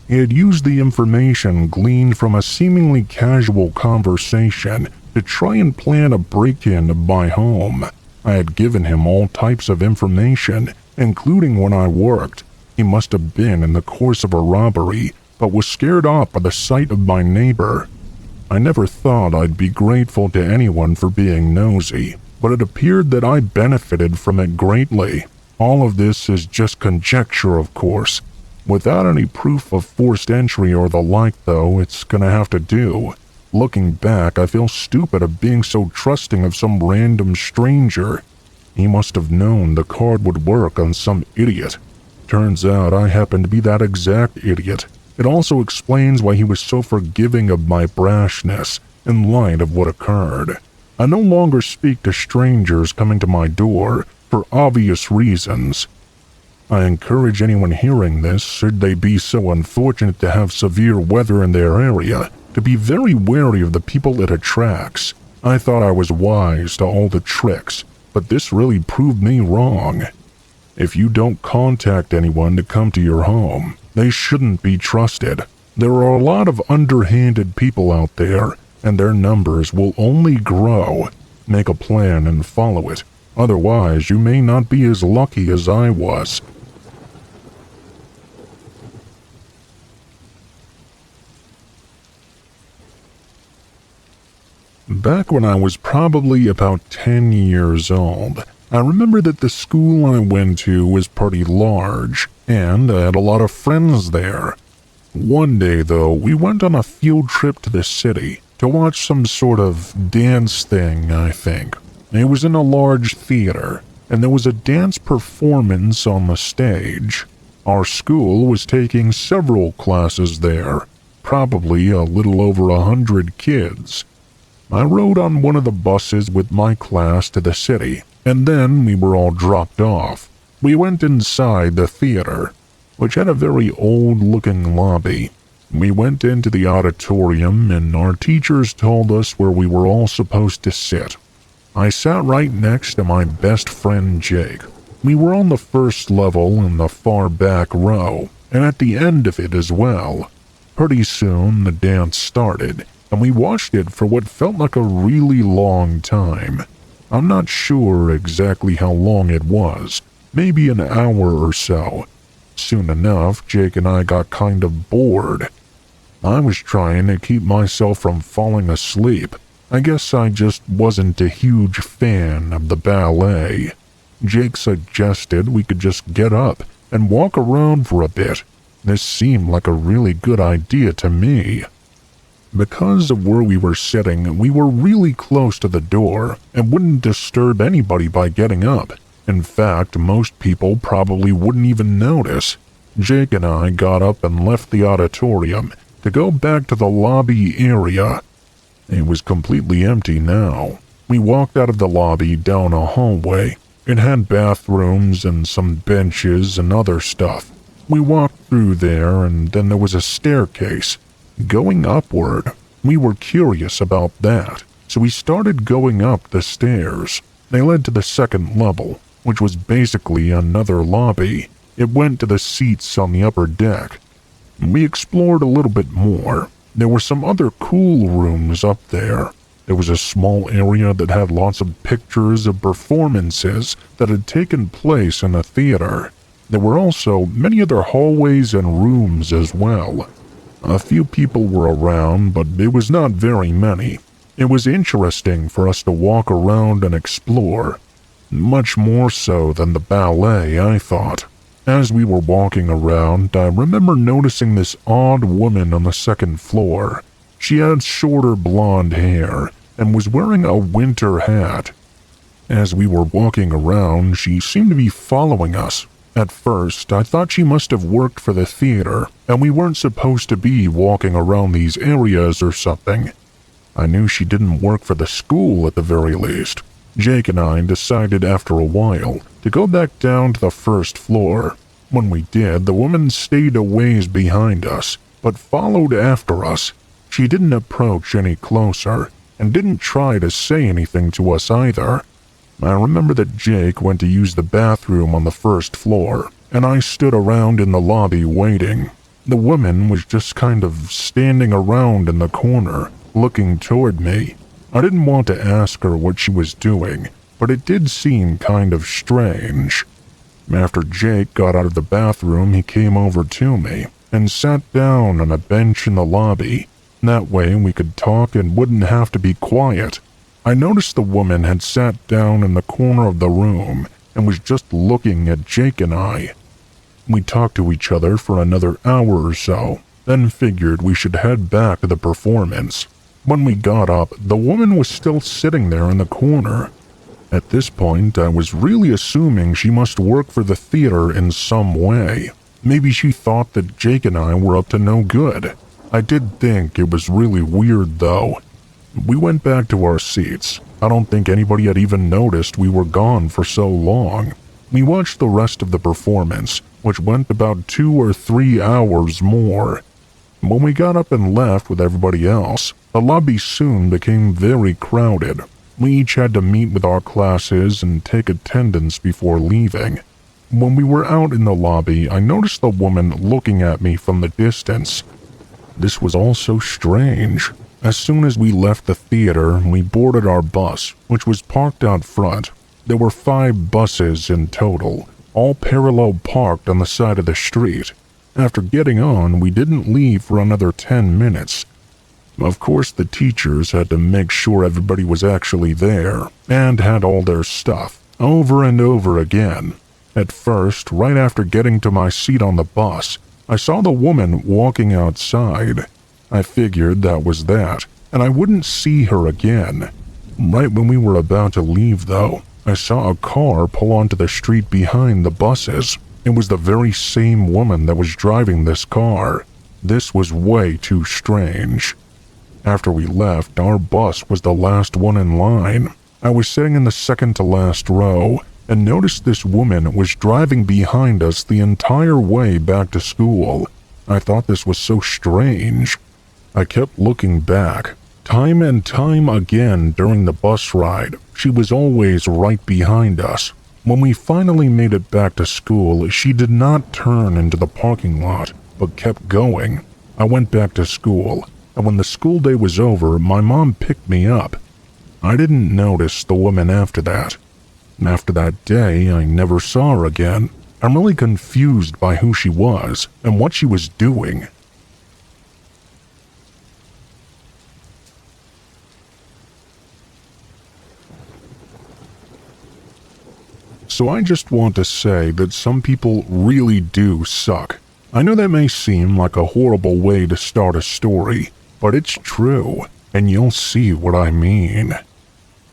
A: He had used the information gleaned from a seemingly casual conversation to try and plan a break-in of my home. I had given him all types of information, including when I worked. He must have been in the course of a robbery, but was scared off by the sight of my neighbor. I never thought I'd be grateful to anyone for being nosy, but it appeared that I benefited from it greatly. All of this is just conjecture, of course. Without any proof of forced entry or the like, though, it's gonna have to do. Looking back, I feel stupid of being so trusting of some random stranger. He must have known the card would work on some idiot. Turns out I happen to be that exact idiot. It also explains why he was so forgiving of my brashness in light of what occurred. I no longer speak to strangers coming to my door for obvious reasons. I encourage anyone hearing this, should they be so unfortunate to have severe weather in their area, to be very wary of the people it attracts. I thought I was wise to all the tricks, but this really proved me wrong. If you don't contact anyone to come to your home, they shouldn't be trusted. There are a lot of underhanded people out there, and their numbers will only grow. Make a plan and follow it. Otherwise, you may not be as lucky as I was. Back when I was probably about 10 years old, I remember that the school I went to was pretty large, and I had a lot of friends there. One day, though, we went on a field trip to the city to watch some sort of dance thing, I think. It was in a large theater, and there was a dance performance on the stage. Our school was taking several classes there, probably a little over 100 kids. I rode on one of the buses with my class to the city, and then we were all dropped off. We went inside the theater, which had a very old-looking lobby. We went into the auditorium, and our teachers told us where we were all supposed to sit. I sat right next to my best friend Jake. We were on the first level in the far back row, and at the end of it as well. Pretty soon the dance started, and we watched it for what felt like a really long time. I'm not sure exactly how long it was, maybe an hour or so. Soon enough, Jake and I got kind of bored. I was trying to keep myself from falling asleep. I guess I just wasn't a huge fan of the ballet. Jake suggested we could just get up and walk around for a bit. This seemed like a really good idea to me. Because of where we were sitting, we were really close to the door and wouldn't disturb anybody by getting up. In fact, most people probably wouldn't even notice. Jake and I got up and left the auditorium to go back to the lobby area. It was completely empty now. We walked out of the lobby down a hallway. It had bathrooms and some benches and other stuff. We walked through there, and then there was a staircase going upward. We were curious about that, so we started going up the stairs. They led to the second level, which was basically another lobby. It went to the seats on the upper deck. We explored a little bit more. There were some other cool rooms up there. There was a small area that had lots of pictures of performances that had taken place in a theater. There were also many other hallways and rooms as well. A few people were around, but it was not very many. It was interesting for us to walk around and explore. Much more so than the ballet, I thought. As we were walking around, I remember noticing this odd woman on the second floor. She had shorter blonde hair and was wearing a winter hat. As we were walking around, she seemed to be following us. At first, I thought she must have worked for the theater, and we weren't supposed to be walking around these areas or something. I knew she didn't work for the school at the very least. Jake and I decided after a while to go back down to the first floor. When we did, the woman stayed a ways behind us, but followed after us. She didn't approach any closer, and didn't try to say anything to us either. I remember that Jake went to use the bathroom on the first floor, and I stood around in the lobby waiting. The woman was just kind of standing around in the corner, looking toward me. I didn't want to ask her what she was doing, but it did seem kind of strange. After Jake got out of the bathroom, he came over to me and sat down on a bench in the lobby. That way we could talk and wouldn't have to be quiet. I noticed the woman had sat down in the corner of the room and was just looking at Jake and I. We talked to each other for another hour or so, then figured we should head back to the performance. When we got up, the woman was still sitting there in the corner. At this point, I was really assuming she must work for the theater in some way. Maybe she thought that Jake and I were up to no good. I did think it was really weird, though. We went back to our seats. I don't think anybody had even noticed we were gone for so long. We watched the rest of the performance, which went about 2 or 3 hours more. When we got up and left with everybody else, the lobby soon became very crowded. We each had to meet with our classes and take attendance before leaving. When we were out in the lobby, I noticed the woman looking at me from the distance. This was all so strange. As soon as we left the theater, we boarded our bus, which was parked out front. There were 5 buses in total, all parallel parked on the side of the street. After getting on, we didn't leave for another 10 minutes. Of course, the teachers had to make sure everybody was actually there and had all their stuff, over and over again. At first, right after getting to my seat on the bus, I saw the woman walking outside. I figured that was that, and I wouldn't see her again. Right when we were about to leave, though, I saw a car pull onto the street behind the buses. It was the very same woman that was driving this car. This was way too strange. After we left, our bus was the last one in line. I was sitting in the second to last row and noticed this woman was driving behind us the entire way back to school. I thought this was so strange. I kept looking back. Time and time again during the bus ride, she was always right behind us. When we finally made it back to school, she did not turn into the parking lot, but kept going. I went back to school, and when the school day was over, my mom picked me up. I didn't notice the woman after that. After that day, I never saw her again. I'm really confused by who she was and what she was doing. So I just want to say that some people really do suck. I know that may seem like a horrible way to start a story, but it's true, and you'll see what I mean.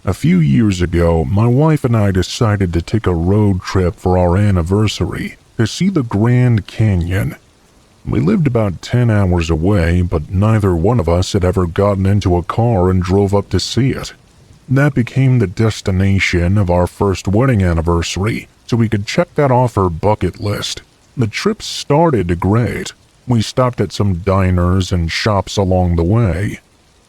A: A few years ago, my wife and I decided to take a road trip for our anniversary to see the Grand Canyon. We lived about 10 hours away, but neither one of us had ever gotten into a car and drove up to see it. That became the destination of our first wedding anniversary, so we could check that off our bucket list. The trip started great. We stopped at some diners and shops along the way.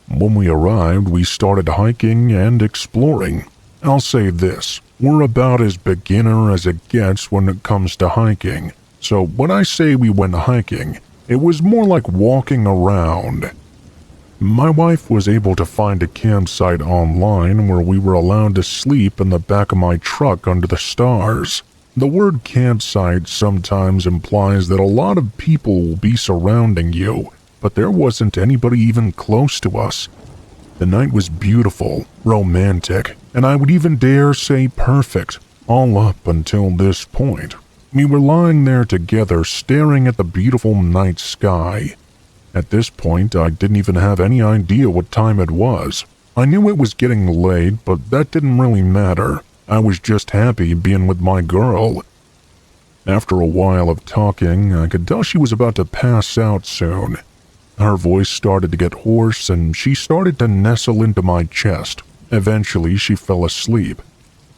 A: When we arrived, we started hiking and exploring. I'll say this, we're about as beginner as it gets when it comes to hiking. So when I say we went hiking, it was more like walking around. My wife was able to find a campsite online where we were allowed to sleep in the back of my truck under the stars. The word campsite sometimes implies that a lot of people will be surrounding you, but there wasn't anybody even close to us. The night was beautiful, romantic, and I would even dare say perfect, all up until this point. We were lying there together staring at the beautiful night sky. At this point, I didn't even have any idea what time it was. I knew it was getting late, but that didn't really matter. I was just happy being with my girl. After a while of talking, I could tell she was about to pass out soon. Her voice started to get hoarse, and she started to nestle into my chest. Eventually, she fell asleep.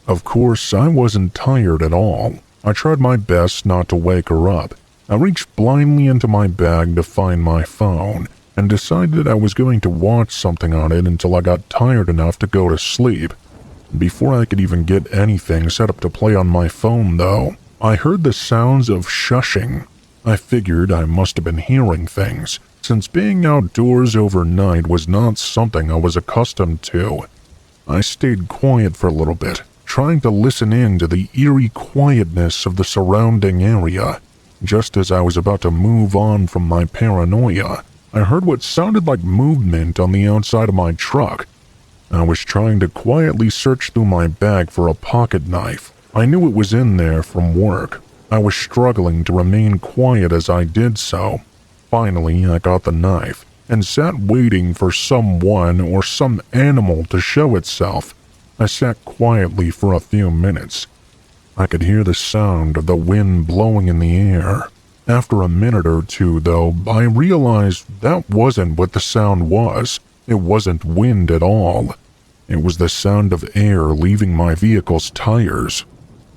A: Of course, I wasn't tired at all. I tried my best not to wake her up. I reached blindly into my bag to find my phone and decided I was going to watch something on it until I got tired enough to go to sleep. Before I could even get anything set up to play on my phone, though, I heard the sounds of shushing. I figured I must have been hearing things, since being outdoors overnight was not something I was accustomed to. I stayed quiet for a little bit, trying to listen in to the eerie quietness of the surrounding area. Just as I was about to move on from my paranoia, I heard what sounded like movement on the outside of my truck. I was trying to quietly search through my bag for a pocket knife. I knew it was in there from work. I was struggling to remain quiet as I did so. Finally, I got the knife and sat waiting for someone or some animal to show itself. I sat quietly for a few minutes. I could hear the sound of the wind blowing in the air. After a minute or two, though, I realized that wasn't what the sound was. It wasn't wind at all. It was the sound of air leaving my vehicle's tires.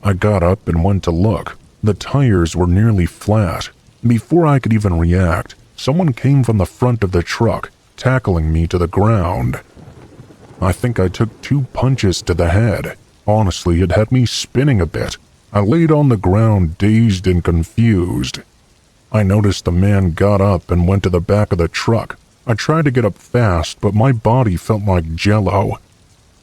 A: I got up and went to look. The tires were nearly flat. Before I could even react, someone came from the front of the truck, tackling me to the ground. I think I took 2 punches to the head. Honestly, it had me spinning a bit. I laid on the ground, dazed and confused. I noticed the man got up and went to the back of the truck. I tried to get up fast, but my body felt like jello.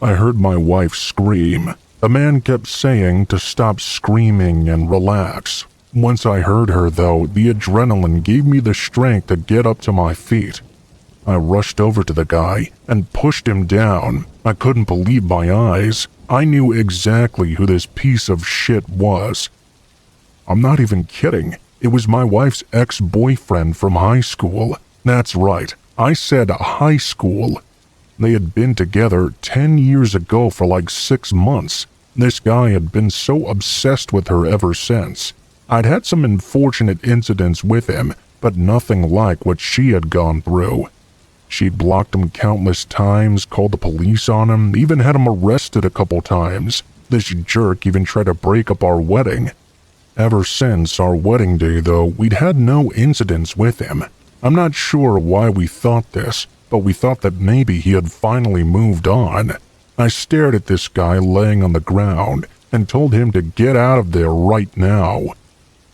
A: I heard my wife scream. The man kept saying to stop screaming and relax. Once I heard her, though, the adrenaline gave me the strength to get up to my feet. I rushed over to the guy and pushed him down. I couldn't believe my eyes. I knew exactly who this piece of shit was. I'm not even kidding. It was my wife's ex-boyfriend from high school. That's right, I said high school. They had been together 10 years ago for like 6 months. This guy had been so obsessed with her ever since. I'd had some unfortunate incidents with him, but nothing like what she had gone through. She'd blocked him countless times, called the police on him, even had him arrested a couple times. This jerk even tried to break up our wedding. Ever since our wedding day, though, we'd had no incidents with him. I'm not sure why we thought this, but we thought that maybe he had finally moved on. I stared at this guy laying on the ground and told him to get out of there right now.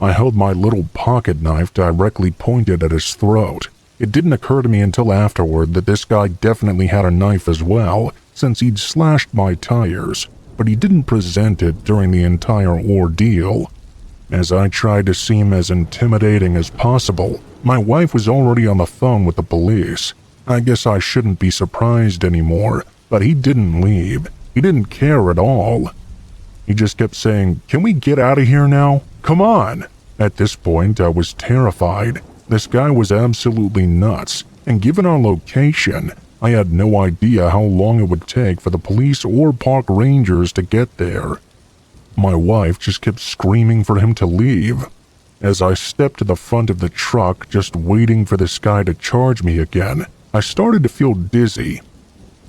A: I held my little pocket knife directly pointed at his throat. It didn't occur to me until afterward that this guy definitely had a knife as well, since he'd slashed my tires, but he didn't present it during the entire ordeal. As I tried to seem as intimidating as possible, my wife was already on the phone with the police. I guess I shouldn't be surprised anymore, but he didn't leave. He didn't care at all. He just kept saying, "Can we get out of here now? Come on!" At this point, I was terrified. This guy was absolutely nuts, and given our location, I had no idea how long it would take for the police or park rangers to get there. My wife just kept screaming for him to leave. As I stepped to the front of the truck, just waiting for this guy to charge me again, I started to feel dizzy.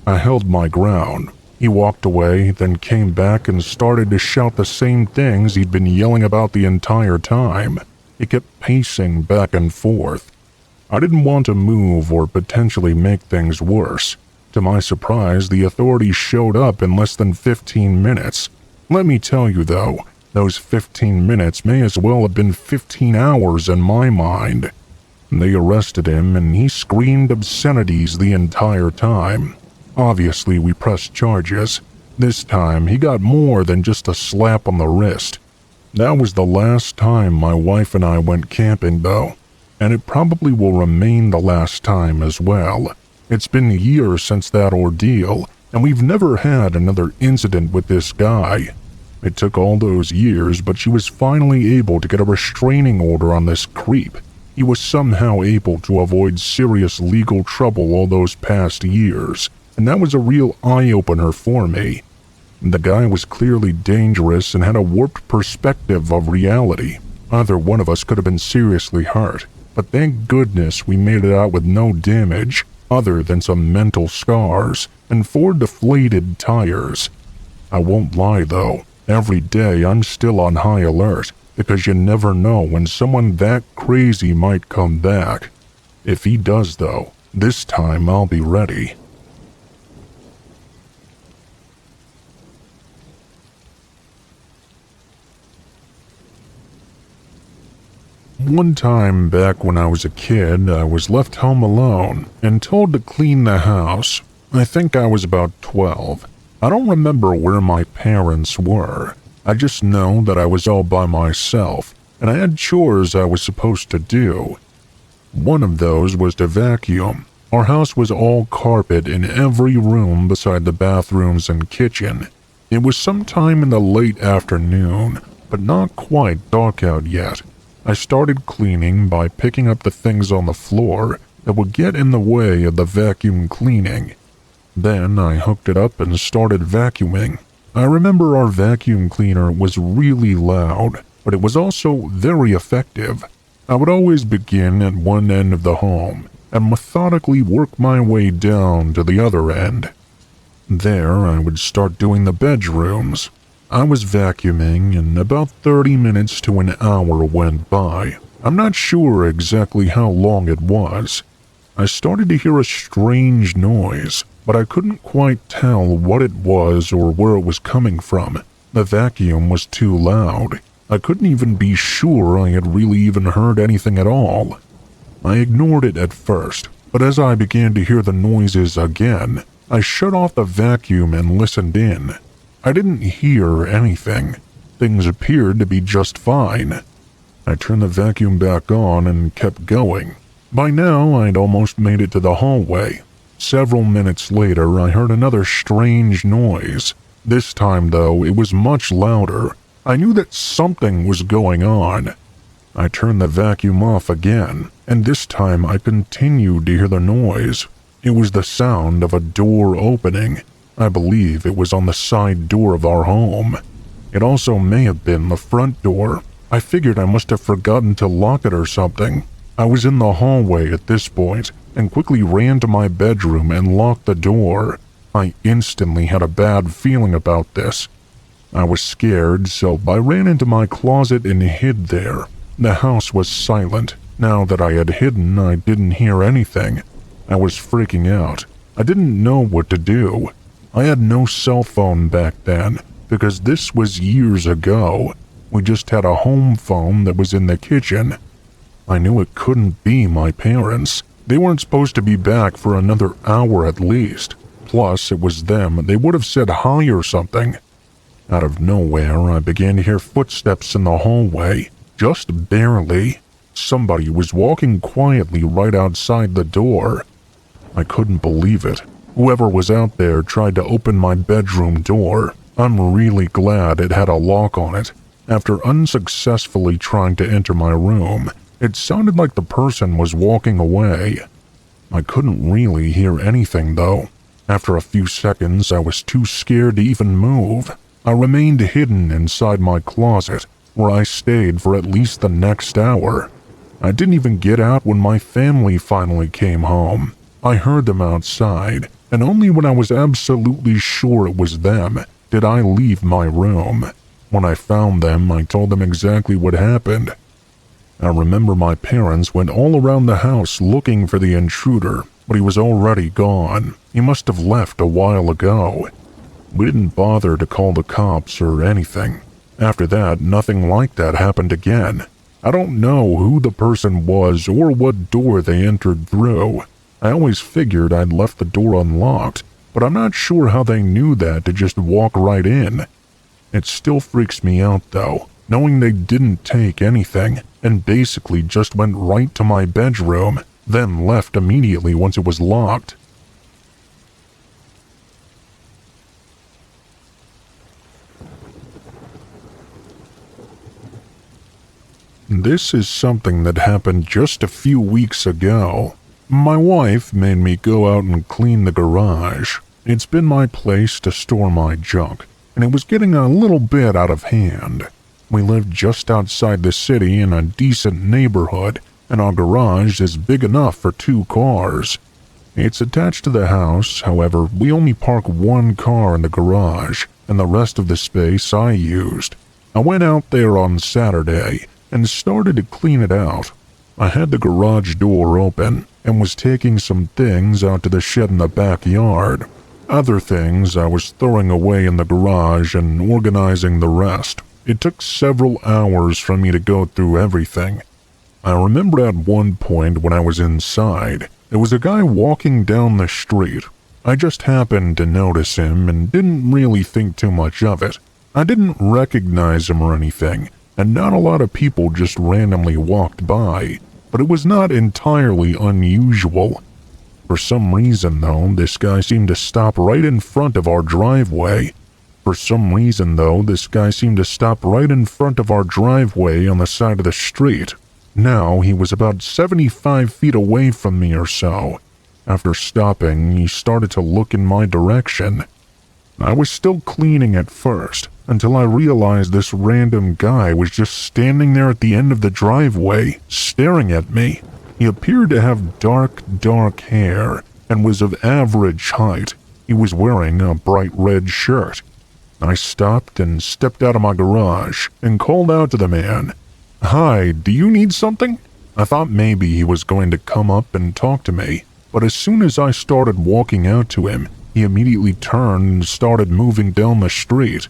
A: I held my ground. He walked away, then came back and started to shout the same things he'd been yelling about the entire time. He kept pacing back and forth. I didn't want to move or potentially make things worse. To my surprise, the authorities showed up in less than 15 minutes. Let me tell you though, those 15 minutes may as well have been 15 hours in my mind. They arrested him and he screamed obscenities the entire time. Obviously, we pressed charges. This time, he got more than just a slap on the wrist. That was the last time my wife and I went camping, though, and it probably will remain the last time as well. It's been years since that ordeal, and we've never had another incident with this guy. It took all those years, but she was finally able to get a restraining order on this creep. He was somehow able to avoid serious legal trouble all those past years, and that was a real eye-opener for me. The guy was clearly dangerous and had a warped perspective of reality. Either one of us could have been seriously hurt, but thank goodness we made it out with no damage, other than some mental scars and 4 deflated tires. I won't lie though, every day I'm still on high alert, because you never know when someone that crazy might come back. If he does though, this time I'll be ready. One time back when I was a kid, I was left home alone and told to clean the house. I think I was about 12. I don't remember where my parents were. I just know that I was all by myself, and I had chores I was supposed to do. One of those was to vacuum. Our house was all carpet in every room beside the bathrooms and kitchen. It was sometime in the late afternoon, but not quite dark out yet. I started cleaning by picking up the things on the floor that would get in the way of the vacuum cleaning. Then I hooked it up and started vacuuming. I remember our vacuum cleaner was really loud, but it was also very effective. I would always begin at one end of the home and methodically work my way down to the other end. There I would start doing the bedrooms. I was vacuuming and about 30 minutes to an hour went by. I'm not sure exactly how long it was. I started to hear a strange noise, but I couldn't quite tell what it was or where it was coming from. The vacuum was too loud. I couldn't even be sure I had really even heard anything at all. I ignored it at first, but as I began to hear the noises again, I shut off the vacuum and listened in. I didn't hear anything. Things appeared to be just fine. I turned the vacuum back on and kept going. By now, I'd almost made it to the hallway. Several minutes later, I heard another strange noise. This time, though, it was much louder. I knew that something was going on. I turned the vacuum off again, and this time I continued to hear the noise. It was the sound of a door opening. I believe it was on the side door of our home. It also may have been the front door. I figured I must have forgotten to lock it or something. I was in the hallway at this point and quickly ran to my bedroom and locked the door. I instantly had a bad feeling about this. I was scared, so I ran into my closet and hid there. The house was silent. Now that I had hidden, I didn't hear anything. I was freaking out. I didn't know what to do. I had no cell phone back then, because this was years ago. We just had a home phone that was in the kitchen. I knew it couldn't be my parents. They weren't supposed to be back for another hour at least. Plus, it was them. They would have said hi or something. Out of nowhere, I began to hear footsteps in the hallway. Just barely. Somebody was walking quietly right outside the door. I couldn't believe it. Whoever was out there tried to open my bedroom door. I'm really glad it had a lock on it. After unsuccessfully trying to enter my room, it sounded like the person was walking away. I couldn't really hear anything though. After a few seconds, I was too scared to even move. I remained hidden inside my closet, where I stayed for at least the next hour. I didn't even get out when my family finally came home. I heard them outside, and only when I was absolutely sure it was them did I leave my room. When I found them, I told them exactly what happened. I remember my parents went all around the house looking for the intruder, but he was already gone. He must have left a while ago. We didn't bother to call the cops or anything. After that, nothing like that happened again. I don't know who the person was or what door they entered through. I always figured I'd left the door unlocked, but I'm not sure how they knew that to just walk right in. It still freaks me out though, knowing they didn't take anything and basically just went right to my bedroom, then left immediately once it was locked. This is something that happened just a few weeks ago. My wife made me go out and clean the garage. It's been my place to store my junk, and it was getting a little bit out of hand. We live just outside the city in a decent neighborhood, and our garage is big enough for 2 cars. It's attached to the house, however, we only park 1 car in the garage, and the rest of the space I used. I went out there on Saturday and started to clean it out. I had the garage door open and was taking some things out to the shed in the backyard. Other things I was throwing away in the garage and organizing the rest. It took several hours for me to go through everything. I remember at one point when I was inside, there was a guy walking down the street. I just happened to notice him and didn't really think too much of it. I didn't recognize him or anything, and not a lot of people just randomly walked by, but it was not entirely unusual. For some reason, though, this guy seemed to stop right in front of our driveway. On the side of the street. Now he was about 75 feet away from me or so. After stopping, he started to look in my direction. I was still cleaning at first, until I realized this random guy was just standing there at the end of the driveway, staring at me. He appeared to have dark hair, and was of average height. He was wearing a bright red shirt. I stopped and stepped out of my garage, and called out to the man, "Hi, do you need something?" I thought maybe he was going to come up and talk to me, but as soon as I started walking out to him, he immediately turned and started moving down the street.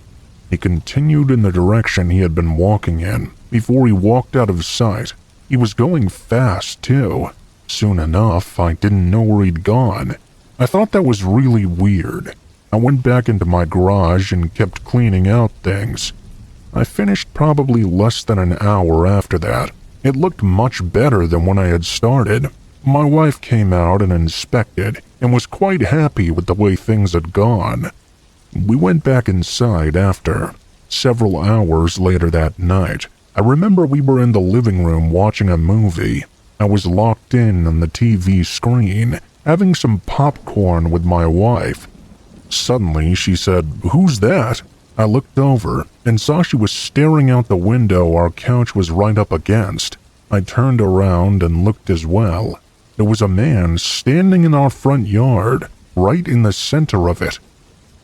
A: He continued in the direction he had been walking in, before he walked out of sight. He was going fast, too. Soon enough, I didn't know where he'd gone. I thought that was really weird. I went back into my garage and kept cleaning out things. I finished probably less than an hour after that. It looked much better than when I had started. My wife came out and inspected, and was quite happy with the way things had gone. We went back inside after. Several hours later that night, I remember we were in the living room watching a movie. I was locked in on the TV screen, having some popcorn with my wife. Suddenly, she said, "Who's that?" I looked over and saw she was staring out the window our couch was right up against. I turned around and looked as well. There was a man standing in our front yard, right in the center of it.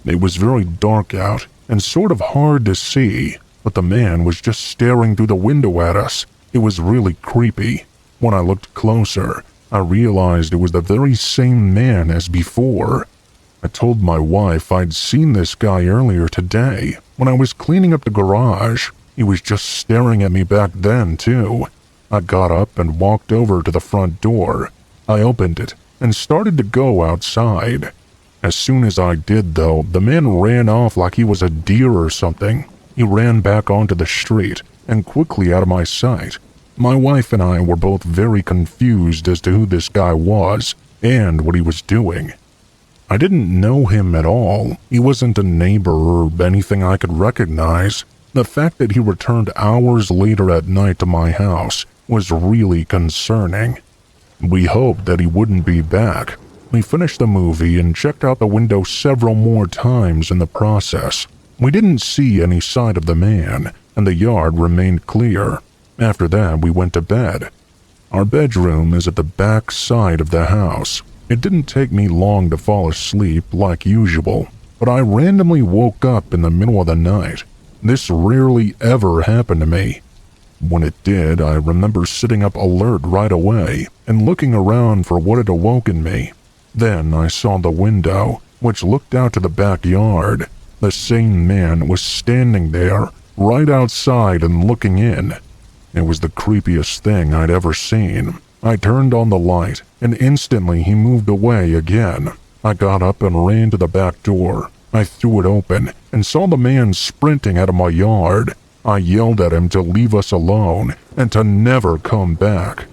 A: It was very dark out and sort of hard to see, but the man was just staring through the window at us. It was really creepy. When I looked closer, I realized it was the very same man as before. I told my wife I'd seen this guy earlier today when I was cleaning up the garage. He was just staring at me back then, too. I got up and walked over to the front door. I opened it and started to go outside. As soon as I did, though, the man ran off like he was a deer or something. He ran back onto the street and quickly out of my sight. My wife and I were both very confused as to who this guy was and what he was doing. I didn't know him at all. He wasn't a neighbor or anything I could recognize. The fact that he returned hours later at night to my house was really concerning. We hoped that he wouldn't be back. We finished the movie and checked out the window several more times in the process. We didn't see any sign of the man, and the yard remained clear. After that, we went to bed. Our bedroom is at the back side of the house. It didn't take me long to fall asleep like usual, but I randomly woke up in the middle of the night. This rarely ever happened to me. When it did, I remember sitting up alert right away and looking around for what had awoken me. Then I saw the window, which looked out to the backyard. The same man was standing there, right outside and looking in. It was the creepiest thing I'd ever seen. I turned on the light, and instantly he moved away again. I got up and ran to the back door. I threw it open and saw the man sprinting out of my yard. I yelled at him to leave us alone and to never come back.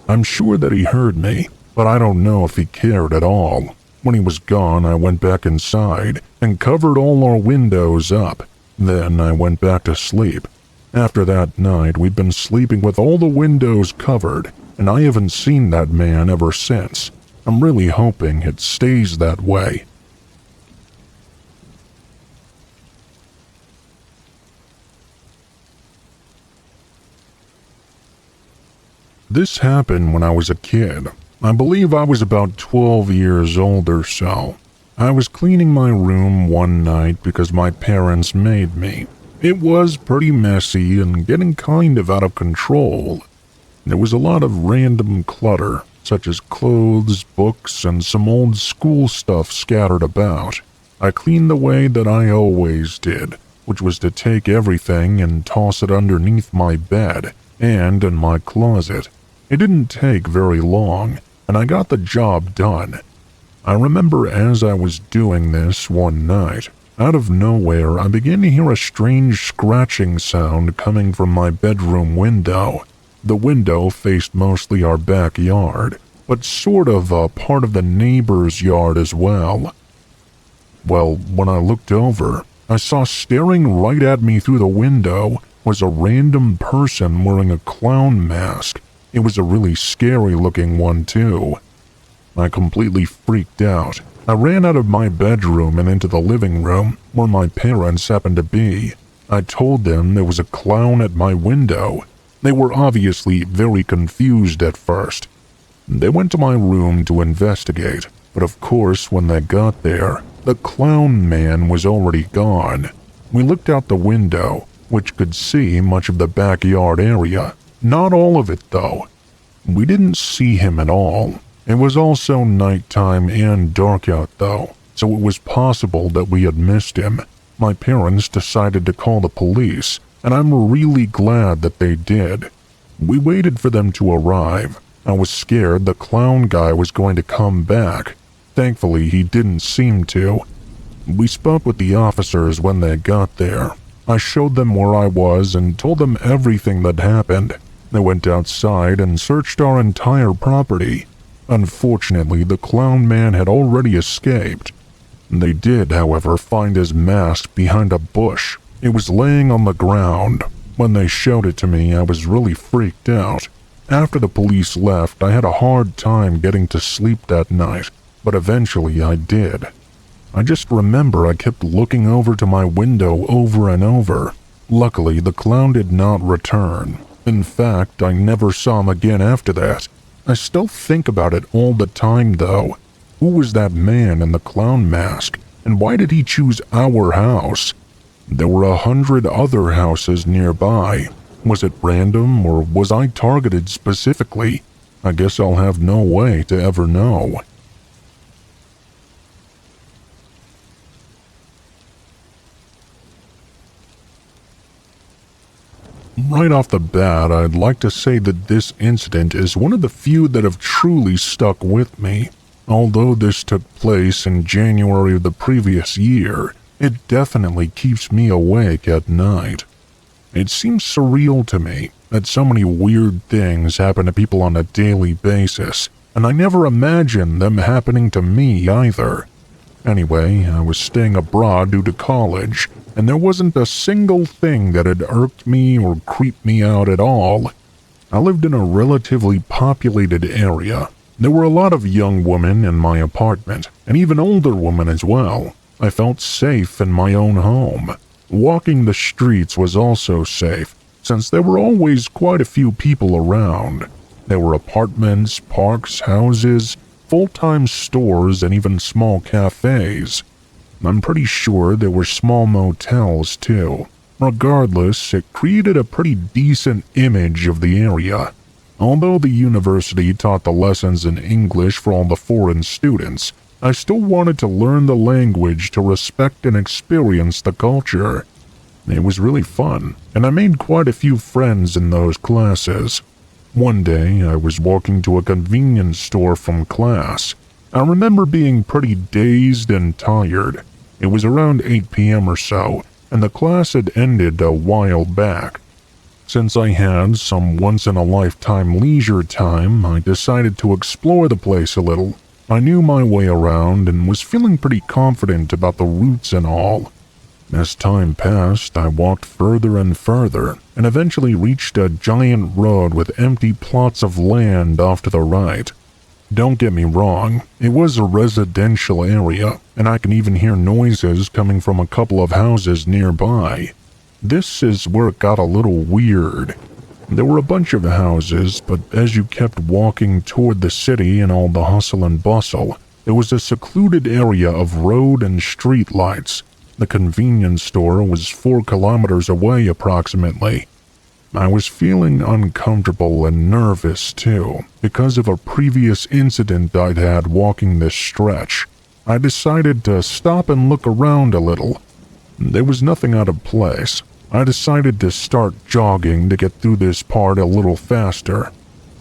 A: I'm sure that he heard me, but I don't know if he cared at all. When he was gone, I went back inside and covered all our windows up. Then I went back to sleep. After that night, we've been sleeping with all the windows covered, and I haven't seen that man ever since. I'm really hoping it stays that way. This happened when I was a kid. I believe I was about 12 years old or so. I was cleaning my room one night because my parents made me. It was pretty messy and getting kind of out of control. There was a lot of random clutter, such as clothes, books, and some old school stuff scattered about. I cleaned the way that I always did, which was to take everything and toss it underneath my bed and in my closet. It didn't take very long, and I got the job done. I remember as I was doing this one night, out of nowhere I began to hear a strange scratching sound coming from my bedroom window. The window faced mostly our backyard, but sort of a part of the neighbor's yard as well. Well, when I looked over, I saw staring right at me through the window was a random person wearing a clown mask. It was a really scary-looking one, too. I completely freaked out. I ran out of my bedroom and into the living room, where my parents happened to be. I told them there was a clown at my window. They were obviously very confused at first. They went to my room to investigate, but of course when they got there, the clown man was already gone. We looked out the window, which could see much of the backyard area. Not all of it, though. We didn't see him at all. It was also nighttime and dark out, though, so it was possible that we had missed him. My parents decided to call the police, and I'm really glad that they did. We waited for them to arrive. I was scared the clown guy was going to come back. Thankfully, he didn't seem to. We spoke with the officers when they got there. I showed them where I was and told them everything that happened. They went outside and searched our entire property. Unfortunately, the clown man had already escaped. They did, however, find his mask behind a bush. It was laying on the ground. When they showed it to me, I was really freaked out. After the police left, I had a hard time getting to sleep that night, but eventually I did. I just remember I kept looking over to my window over and over. Luckily, the clown did not return. In fact, I never saw him again after that. I still think about it all the time, though. Who was that man in the clown mask, and why did he choose our house? There were 100 other houses nearby. Was it random, or was I targeted specifically? I guess I'll have no way to ever know. Right off the bat, I'd like to say that this incident is one of the few that have truly stuck with me. Although this took place in January of the previous year, it definitely keeps me awake at night. It seems surreal to me that so many weird things happen to people on a daily basis, and I never imagined them happening to me either. Anyway, I was staying abroad due to college, and there wasn't a single thing that had irked me or creeped me out at all. I lived in a relatively populated area. There were a lot of young women in my apartment, and even older women as well. I felt safe in my own home. Walking the streets was also safe, since there were always quite a few people around. There were apartments, parks, houses, full-time stores, and even small cafes. I'm pretty sure there were small motels too. Regardless, it created a pretty decent image of the area. Although the university taught the lessons in English for all the foreign students, I still wanted to learn the language to respect and experience the culture. It was really fun, and I made quite a few friends in those classes. One day, I was walking to a convenience store from class. I remember being pretty dazed and tired. It was around 8 p.m. or so, and the class had ended a while back. Since I had some once-in-a-lifetime leisure time, I decided to explore the place a little. I knew my way around and was feeling pretty confident about the routes and all. As time passed, I walked further and further, and eventually reached a giant road with empty plots of land off to the right. Don't get me wrong, it was a residential area, and I can even hear noises coming from a couple of houses nearby. This is where it got a little weird. There were a bunch of houses, but as you kept walking toward the city and all the hustle and bustle, there was a secluded area of road and street lights. The convenience store was 4 kilometers away approximately. I was feeling uncomfortable and nervous too, because of a previous incident I'd had walking this stretch. I decided to stop and look around a little. There was nothing out of place. I decided to start jogging to get through this part a little faster.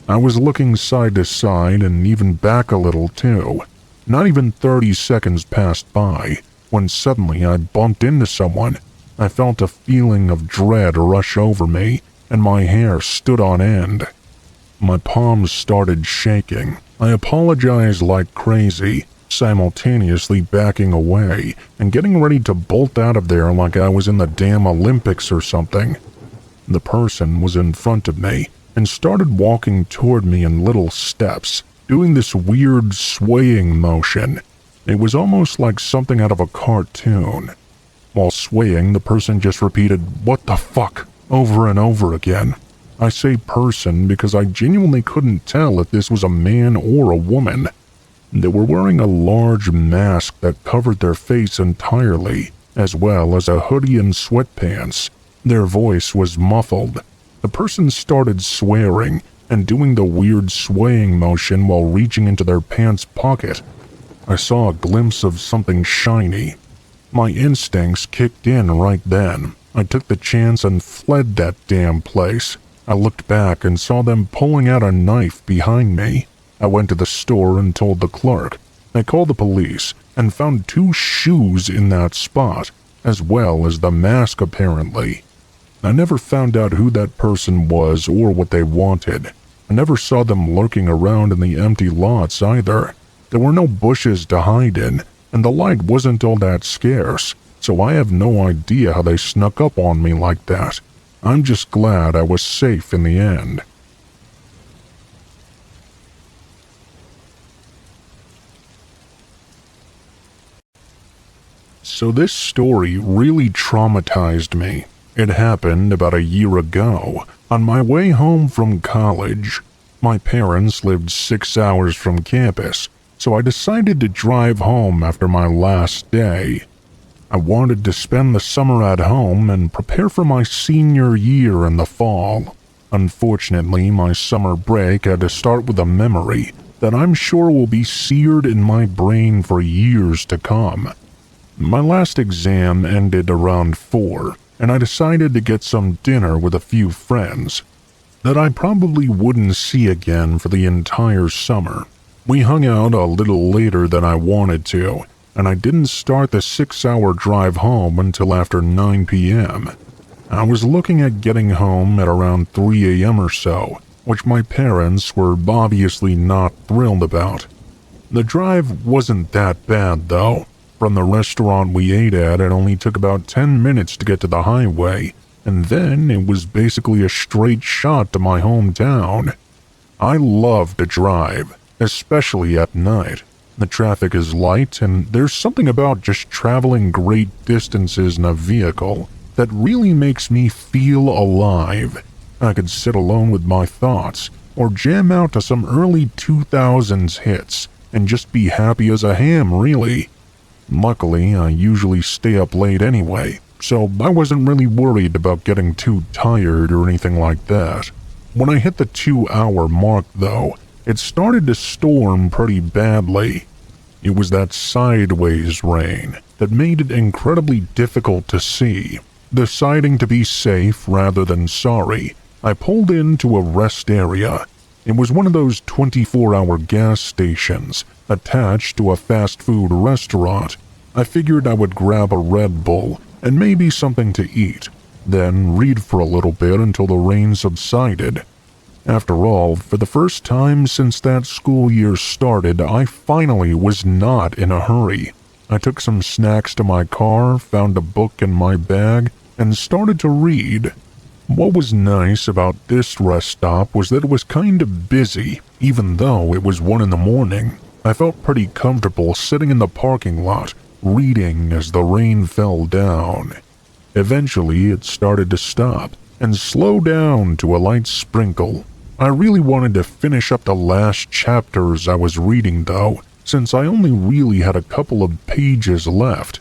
A: I was looking side to side and even back a little too. Not even 30 seconds passed by, when suddenly I bumped into someone. I felt a feeling of dread rush over me, and my hair stood on end. My palms started shaking. I apologized like crazy, simultaneously backing away and getting ready to bolt out of there like I was in the damn Olympics or something. The person was in front of me and started walking toward me in little steps, doing this weird swaying motion. It was almost like something out of a cartoon. While swaying, the person just repeated, "What the fuck?" over and over again. I say person because I genuinely couldn't tell if this was a man or a woman. They were wearing a large mask that covered their face entirely, as well as a hoodie and sweatpants. Their voice was muffled. The person started swearing and doing the weird swaying motion while reaching into their pants pocket. I saw a glimpse of something shiny. My instincts kicked in right then. I took the chance and fled that damn place. I looked back and saw them pulling out a knife behind me. I went to the store and told the clerk. They called the police and found 2 shoes in that spot, as well as the mask apparently. I never found out who that person was or what they wanted. I never saw them lurking around in the empty lots either. There were no bushes to hide in, and the light wasn't all that scarce, so I have no idea how they snuck up on me like that. I'm just glad I was safe in the end. So this story really traumatized me. It happened about a year ago, on my way home from college. My parents lived 6 hours from campus, so I decided to drive home after my last day. I wanted to spend the summer at home and prepare for my senior year in the fall. Unfortunately, my summer break had to start with a memory that I'm sure will be seared in my brain for years to come. My last exam ended around 4, and I decided to get some dinner with a few friends that I probably wouldn't see again for the entire summer. We hung out a little later than I wanted to, and I didn't start the 6-hour drive home until after 9 p.m. I was looking at getting home at around 3 a.m. or so, which my parents were obviously not thrilled about. The drive wasn't that bad, though. From the restaurant we ate at, it only took about 10 minutes to get to the highway, and then it was basically a straight shot to my hometown. I love to drive, especially at night. The traffic is light, and there's something about just traveling great distances in a vehicle that really makes me feel alive. I could sit alone with my thoughts, or jam out to some early 2000s hits, and just be happy as a ham, really. Luckily, I usually stay up late anyway, so I wasn't really worried about getting too tired or anything like that. When I hit the 2-hour mark, though, it started to storm pretty badly. It was that sideways rain that made it incredibly difficult to see. Deciding to be safe rather than sorry, I pulled into a rest area. It was one of those 24-hour gas stations attached to a fast food restaurant. I figured I would grab a Red Bull and maybe something to eat, then read for a little bit until the rain subsided. After all, for the first time since that school year started, I finally was not in a hurry. I took some snacks to my car, found a book in my bag, and started to read. What was nice about this rest stop was that it was kind of busy, even though it was 1 in the morning. I felt pretty comfortable sitting in the parking lot, reading as the rain fell down. Eventually, it started to stop and slow down to a light sprinkle. I really wanted to finish up the last chapters I was reading, though, since I only really had a couple of pages left.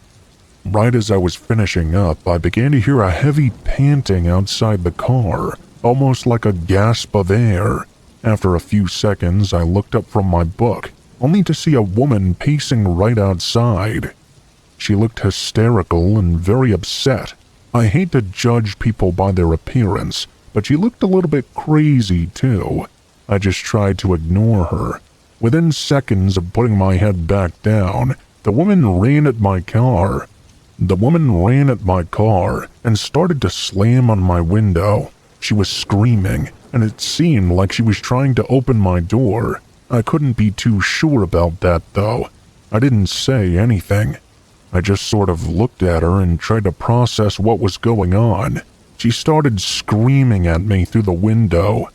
A: Right as I was finishing up, I began to hear a heavy panting outside the car, almost like a gasp of air. After a few seconds, I looked up from my book, only to see a woman pacing right outside. She looked hysterical and very upset. I hate to judge people by their appearance, but she looked a little bit crazy too. I just tried to ignore her. Within seconds of putting my head back down, the woman ran at my car. And started to slam on my window. She was screaming, and it seemed like she was trying to open my door. I couldn't be too sure about that, though. I didn't say anything. I just sort of looked at her and tried to process what was going on. She started screaming at me through the window.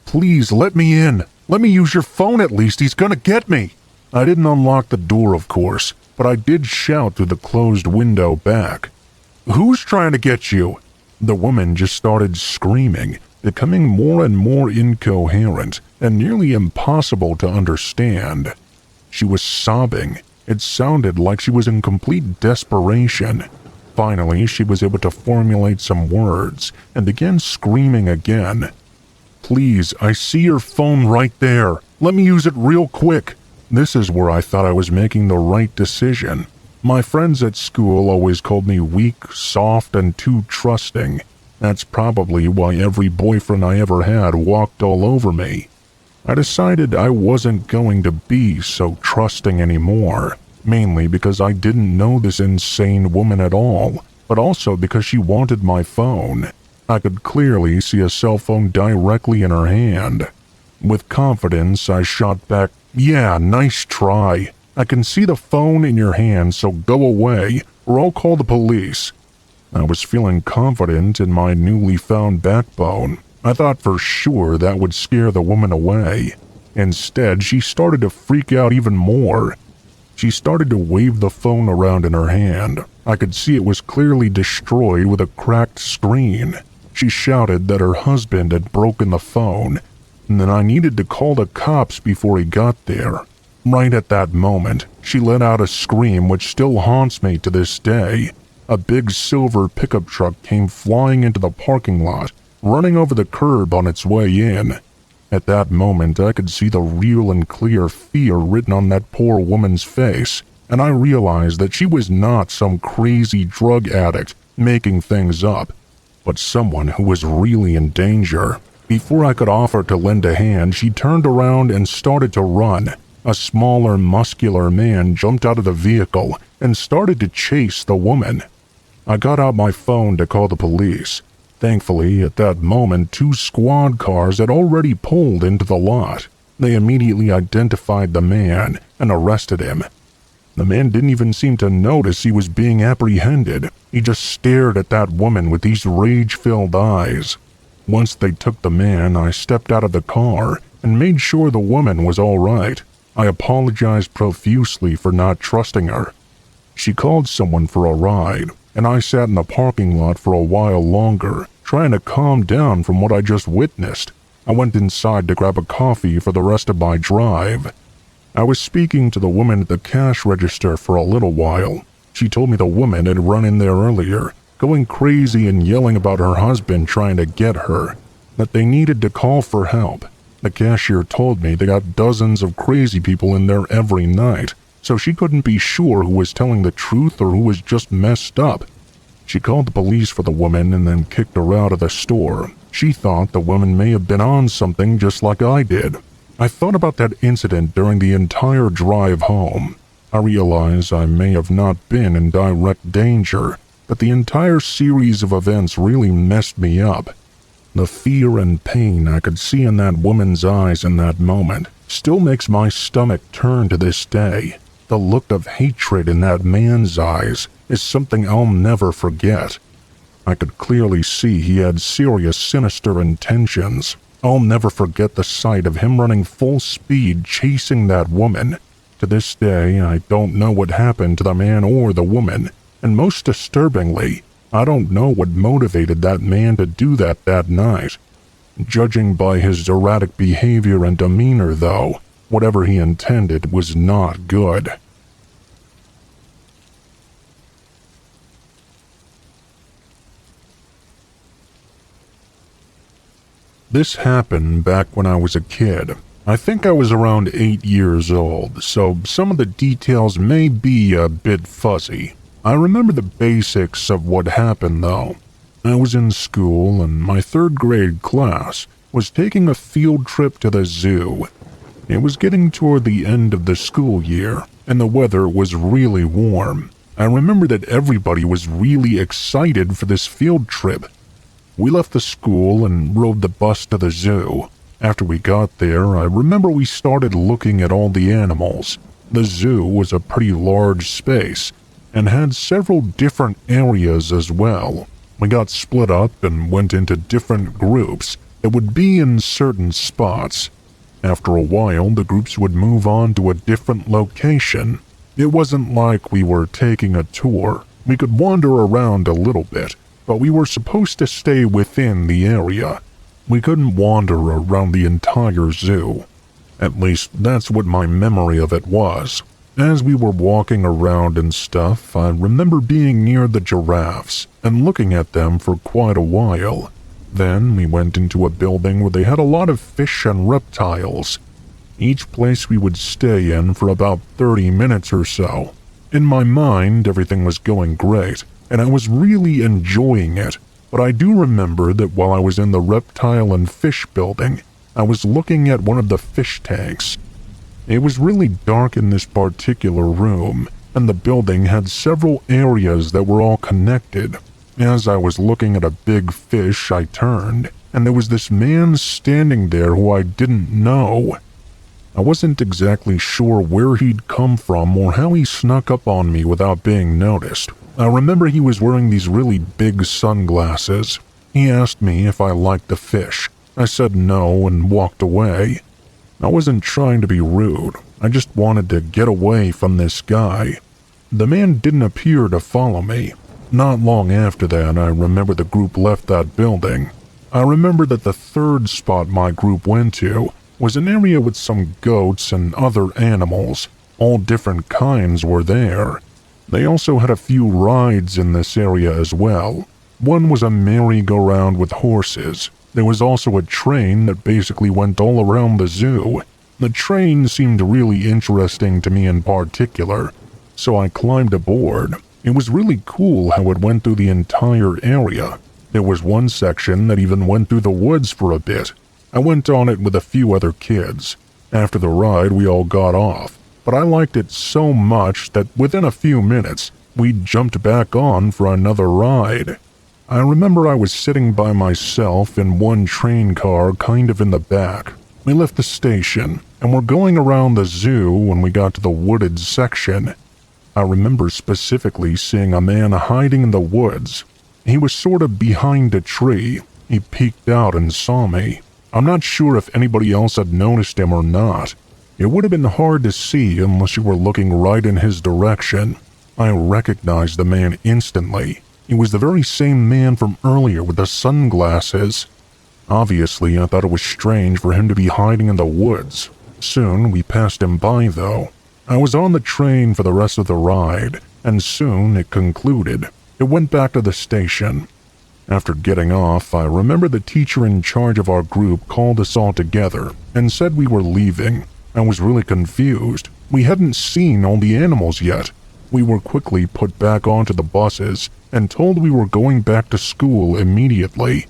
A: "Please, let me in. Let me use your phone at least. He's gonna get me." I didn't unlock the door, of course, but I did shout through the closed window back. "Who's trying to get you?" The woman just started screaming, becoming more and more incoherent and nearly impossible to understand. She was sobbing. It sounded like she was in complete desperation. Finally, she was able to formulate some words and began screaming again. "Please, I see your phone right there. Let me use it real quick." This is where I thought I was making the right decision. My friends at school always called me weak, soft, and too trusting. That's probably why every boyfriend I ever had walked all over me. I decided I wasn't going to be so trusting anymore, mainly because I didn't know this insane woman at all, but also because she wanted my phone. I could clearly see a cell phone directly in her hand. With confidence, I shot back, "Yeah, nice try. I can see the phone in your hand, so go away, or I'll call the police." I was feeling confident in my newly found backbone. I thought for sure that would scare the woman away. Instead, she started to freak out even more. She started to wave the phone around in her hand. I could see it was clearly destroyed with a cracked screen. She shouted that her husband had broken the phone, and that I needed to call the cops before he got there. Right at that moment, she let out a scream which still haunts me to this day. A big silver pickup truck came flying into the parking lot, running over the curb on its way in. At that moment, I could see the real and clear fear written on that poor woman's face, and I realized that she was not some crazy drug addict making things up, but someone who was really in danger. Before I could offer to lend a hand, she turned around and started to run. A smaller, muscular man jumped out of the vehicle and started to chase the woman. I got out my phone to call the police. Thankfully, at that moment, 2 squad cars had already pulled into the lot. They immediately identified the man and arrested him. The man didn't even seem to notice he was being apprehended. He just stared at that woman with these rage-filled eyes. Once they took the man, I stepped out of the car and made sure the woman was all right. I apologized profusely for not trusting her. She called someone for a ride, and I sat in the parking lot for a while longer, trying to calm down from what I just witnessed. I went inside to grab a coffee for the rest of my drive. I was speaking to the woman at the cash register for a little while. She told me the woman had run in there earlier, going crazy and yelling about her husband trying to get her, that they needed to call for help. The cashier told me they got dozens of crazy people in there every night, so she couldn't be sure who was telling the truth or who was just messed up. She called the police for the woman and then kicked her out of the store. She thought the woman may have been on something just like I did. I thought about that incident during the entire drive home. I realized I may have not been in direct danger, but the entire series of events really messed me up. The fear and pain I could see in that woman's eyes in that moment still makes my stomach turn to this day. The look of hatred in that man's eyes is something I'll never forget. I could clearly see he had serious, sinister intentions. I'll never forget the sight of him running full speed chasing that woman. To this day, I don't know what happened to the man or the woman, and most disturbingly, I don't know what motivated that man to do that night. Judging by his erratic behavior and demeanor, though, whatever he intended was not good. This happened back when I was a kid. I think I was around 8 years old, so some of the details may be a bit fuzzy. I remember the basics of what happened, though. I was in school, and my 3rd grade class was taking a field trip to the zoo. It was getting toward the end of the school year, and the weather was really warm. I remember that everybody was really excited for this field trip. We left the school and rode the bus to the zoo. After we got there, I remember we started looking at all the animals. The zoo was a pretty large space, and had several different areas as well. We got split up and went into different groups that would be in certain spots. After a while, the groups would move on to a different location. It wasn't like we were taking a tour. We could wander around a little bit, but we were supposed to stay within the area. We couldn't wander around the entire zoo. At least, that's what my memory of it was. As we were walking around and stuff, I remember being near the giraffes and looking at them for quite a while. Then we went into a building where they had a lot of fish and reptiles. Each place we would stay in for about 30 minutes or so. In my mind, everything was going great, and I was really enjoying it. But I do remember that while I was in the reptile and fish building, I was looking at one of the fish tanks. It was really dark in this particular room, and the building had several areas that were all connected. As I was looking at a big fish, I turned, and there was this man standing there who I didn't know. I wasn't exactly sure where he'd come from or how he snuck up on me without being noticed. I remember he was wearing these really big sunglasses. He asked me if I liked the fish. I said no and walked away. I wasn't trying to be rude. I just wanted to get away from this guy. The man didn't appear to follow me. Not long after that, I remember the group left that building. I remember that the 3rd spot my group went to was an area with some goats and other animals. All different kinds were there. They also had a few rides in this area as well. One was a merry-go-round with horses. There was also a train that basically went all around the zoo. The train seemed really interesting to me in particular, so I climbed aboard. It was really cool how it went through the entire area. There was one section that even went through the woods for a bit. I went on it with a few other kids. After the ride, we all got off, but I liked it so much that within a few minutes, we jumped back on for another ride. I remember I was sitting by myself in one train car kind of in the back. We left the station and were going around the zoo when we got to the wooded section. I remember specifically seeing a man hiding in the woods. He was sort of behind a tree. He peeked out and saw me. I'm not sure if anybody else had noticed him or not. It would have been hard to see unless you were looking right in his direction. I recognized the man instantly. He was the very same man from earlier with the sunglasses. Obviously, I thought it was strange for him to be hiding in the woods. Soon, we passed him by, though. I was on the train for the rest of the ride, and soon it concluded. It went back to the station. After getting off, I remember the teacher in charge of our group called us all together and said we were leaving. I was really confused. We hadn't seen all the animals yet. We were quickly put back onto the buses and told we were going back to school immediately.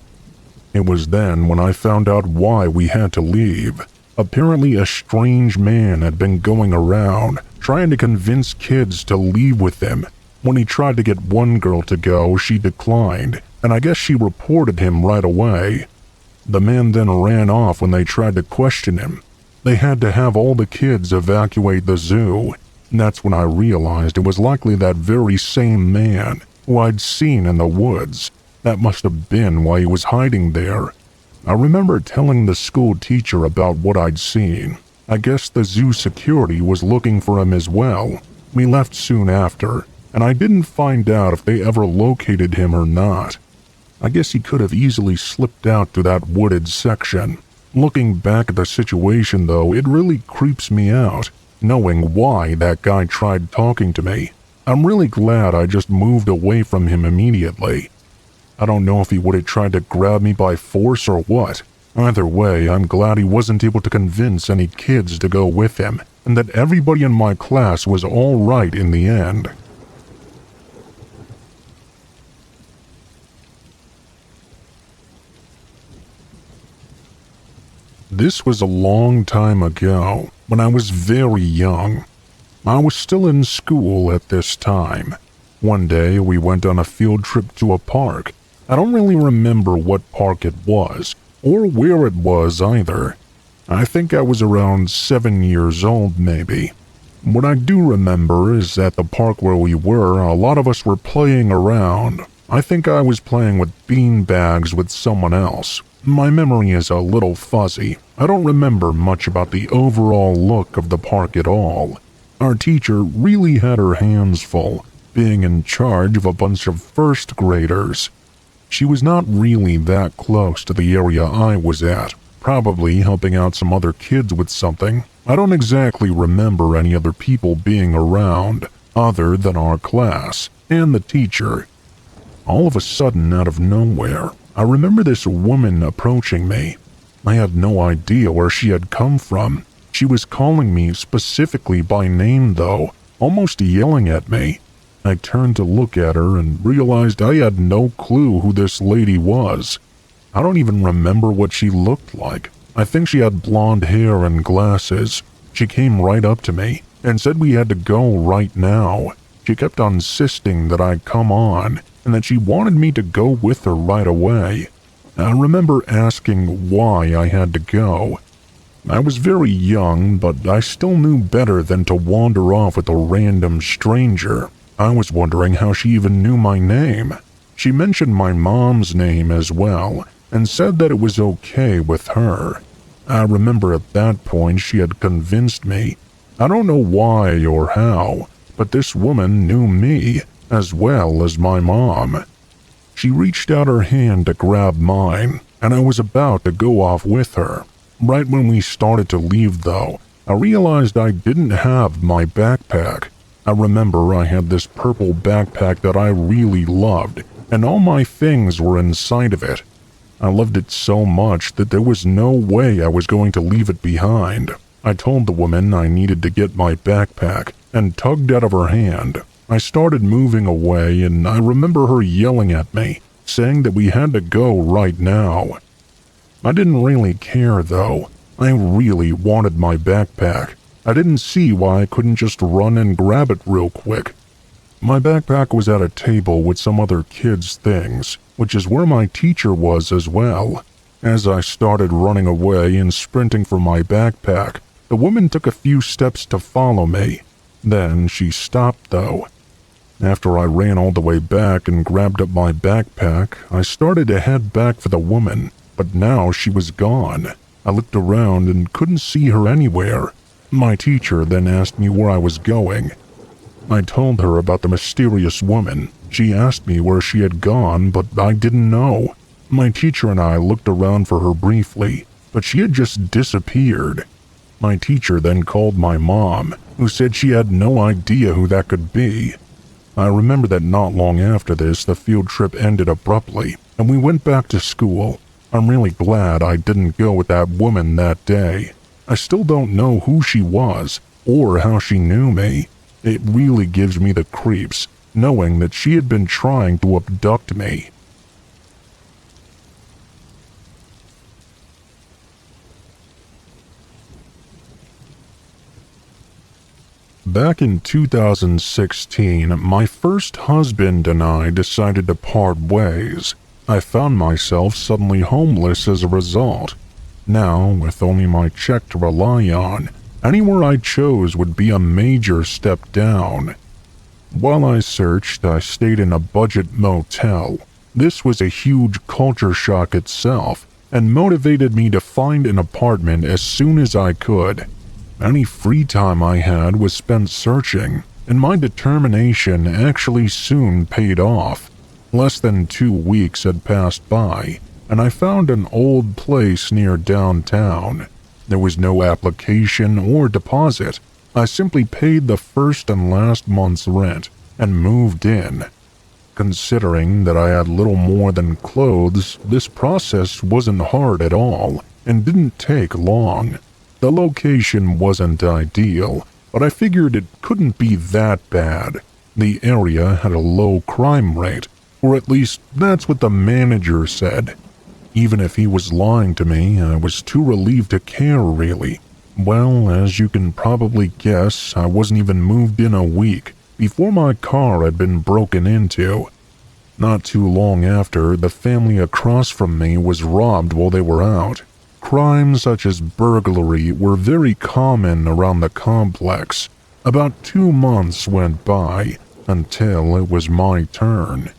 A: It was then when I found out why we had to leave. Apparently a strange man had been going around trying to convince kids to leave with him. When he tried to get one girl to go, she declined, and I guess she reported him right away. The man then ran off when they tried to question him. They had to have all the kids evacuate the zoo. And that's when I realized it was likely that very same man who I'd seen in the woods. That must have been why he was hiding there. I remember telling the school teacher about what I'd seen. I guess the zoo security was looking for him as well. We left soon after, and I didn't find out if they ever located him or not. I guess he could have easily slipped out to that wooded section. Looking back at the situation, though, it really creeps me out, knowing why that guy tried talking to me. I'm really glad I just moved away from him immediately. I don't know if he would have tried to grab me by force or what. Either way, I'm glad he wasn't able to convince any kids to go with him, and that everybody in my class was all right in the end. This was a long time ago, when I was very young. I was still in school at this time. One day, we went on a field trip to a park. I don't really remember what park it was, or where it was either. I think I was around 7 years old, maybe. What I do remember is at the park where we were, a lot of us were playing around. I think I was playing with bean bags with someone else. My memory is a little fuzzy. I don't remember much about the overall look of the park at all. Our teacher really had her hands full, being in charge of a bunch of first graders. She was not really that close to the area I was at, probably helping out some other kids with something. I don't exactly remember any other people being around, other than our class and the teacher. All of a sudden, out of nowhere, I remember this woman approaching me. I had no idea where she had come from. She was calling me specifically by name, though, almost yelling at me. I turned to look at her and realized I had no clue who this lady was. I don't even remember what she looked like. I think she had blonde hair and glasses. She came right up to me and said we had to go right now. She kept on insisting that I come on and that she wanted me to go with her right away. I remember asking why I had to go. I was very young, but I still knew better than to wander off with a random stranger. I was wondering how she even knew my name. She mentioned my mom's name as well, and said that it was okay with her. I remember at that point she had convinced me. I don't know why or how, but this woman knew me, as well as my mom. She reached out her hand to grab mine, and I was about to go off with her. Right when we started to leave, though, I realized I didn't have my backpack. I remember I had this purple backpack that I really loved, and all my things were inside of it. I loved it so much that there was no way I was going to leave it behind. I told the woman I needed to get my backpack, and tugged out of her hand. I started moving away, and I remember her yelling at me, saying that we had to go right now. I didn't really care, though. I really wanted my backpack. I didn't see why I couldn't just run and grab it real quick. My backpack was at a table with some other kids' things, which is where my teacher was as well. As I started running away and sprinting for my backpack, the woman took a few steps to follow me. Then she stopped though. After I ran all the way back and grabbed up my backpack, I started to head back for the woman, but now she was gone. I looked around and couldn't see her anywhere. My teacher then asked me where I was going. I told her about the mysterious woman. She asked me where she had gone, but I didn't know. My teacher and I looked around for her briefly, but she had just disappeared. My teacher then called my mom, who said she had no idea who that could be. I remember that not long after this, the field trip ended abruptly, and we went back to school. I'm really glad I didn't go with that woman that day. I still don't know who she was, or how she knew me. It really gives me the creeps, knowing that she had been trying to abduct me. Back in 2016, my first husband and I decided to part ways. I found myself suddenly homeless as a result. Now, with only my check to rely on, anywhere I chose would be a major step down. While I searched, I stayed in a budget motel. This was a huge culture shock itself, and motivated me to find an apartment as soon as I could. Any free time I had was spent searching, and my determination actually soon paid off. Less than 2 weeks had passed by, and I found an old place near downtown. There was no application or deposit. I simply paid the first and last month's rent and moved in. Considering that I had little more than clothes, this process wasn't hard at all and didn't take long. The location wasn't ideal, but I figured it couldn't be that bad. The area had a low crime rate, or at least that's what the manager said. Even if he was lying to me, I was too relieved to care, really. Well, as you can probably guess, I wasn't even moved in a week before my car had been broken into. Not too long after, the family across from me was robbed while they were out. Crimes such as burglary were very common around the complex. About 2 months went by until it was my turn.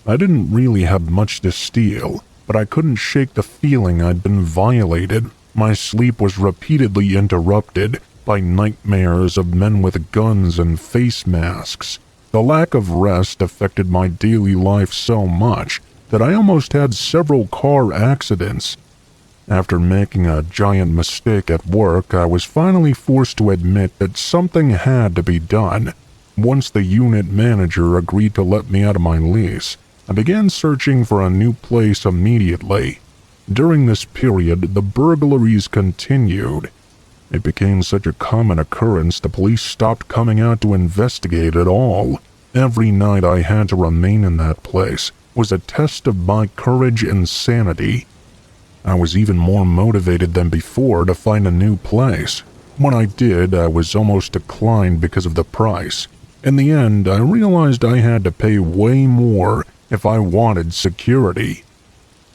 A: I didn't really have much to steal, but I couldn't shake the feeling I'd been violated. My sleep was repeatedly interrupted by nightmares of men with guns and face masks. The lack of rest affected my daily life so much that I almost had several car accidents. After making a giant mistake at work, I was finally forced to admit that something had to be done. Once the unit manager agreed to let me out of my lease, I began searching for a new place immediately. During this period, the burglaries continued. It became such a common occurrence the police stopped coming out to investigate at all. Every night I had to remain in that place was a test of my courage and sanity. I was even more motivated than before to find a new place. When I did, I was almost declined because of the price. In the end, I realized I had to pay way more if I wanted security.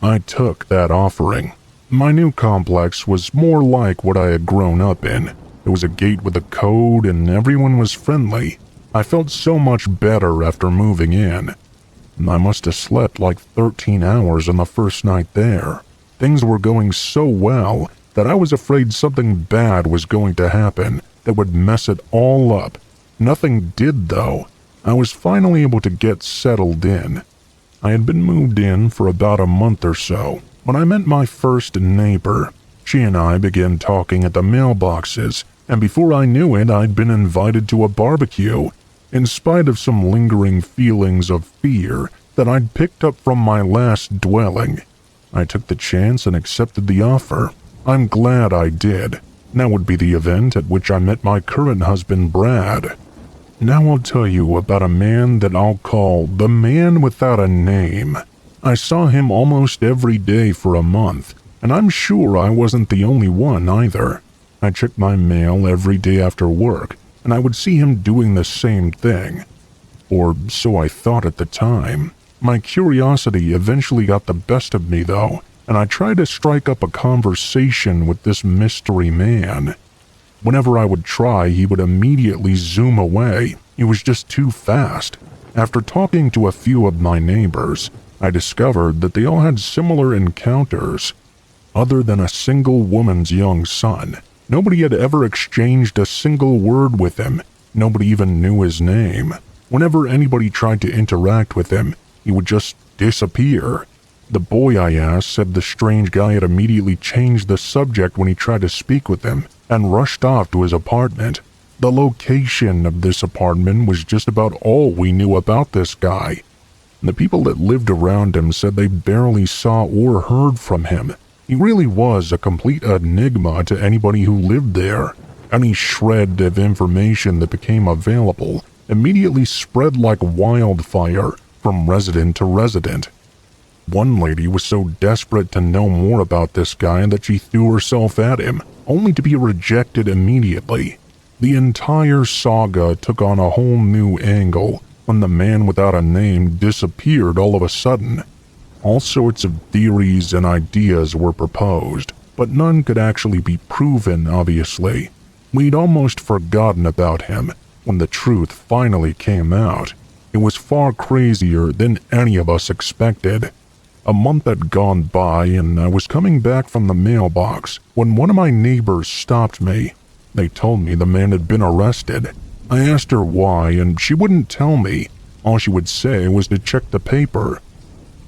A: I took that offering. My new complex was more like what I had grown up in. There was a gate with a code and everyone was friendly. I felt so much better after moving in. I must have slept like 13 hours on the first night there. Things were going so well that I was afraid something bad was going to happen that would mess it all up. Nothing did, though. I was finally able to get settled in. I had been moved in for about a month or so when I met my first neighbor. She and I began talking at the mailboxes, and before I knew it, I'd been invited to a barbecue. In spite of some lingering feelings of fear that I'd picked up from my last dwelling, I took the chance and accepted the offer. I'm glad I did. That would be the event at which I met my current husband, Brad. Now I'll tell you about a man that I'll call the man without a name. I saw him almost every day for a month, and I'm sure I wasn't the only one either. I checked my mail every day after work, and I would see him doing the same thing. Or so I thought at the time. My curiosity eventually got the best of me, though, and I tried to strike up a conversation with this mystery man. Whenever I would try, he would immediately zoom away. He was just too fast. After talking to a few of my neighbors, I discovered that they all had similar encounters. Other than a single woman's young son, nobody had ever exchanged a single word with him. Nobody even knew his name. Whenever anybody tried to interact with him, he would just disappear. The boy I asked said the strange guy had immediately changed the subject when he tried to speak with him and rushed off to his apartment. The location of this apartment was just about all we knew about this guy. The people that lived around him said they barely saw or heard from him. He really was a complete enigma to anybody who lived there. Any shred of information that became available immediately spread like wildfire from resident to resident. One lady was so desperate to know more about this guy that she threw herself at him, only to be rejected immediately. The entire saga took on a whole new angle when the man without a name disappeared all of a sudden. All sorts of theories and ideas were proposed, but none could actually be proven, obviously. We'd almost forgotten about him when the truth finally came out. It was far crazier than any of us expected. A month had gone by and I was coming back from the mailbox when one of my neighbors stopped me. They told me the man had been arrested. I asked her why and she wouldn't tell me. All she would say was to check the paper.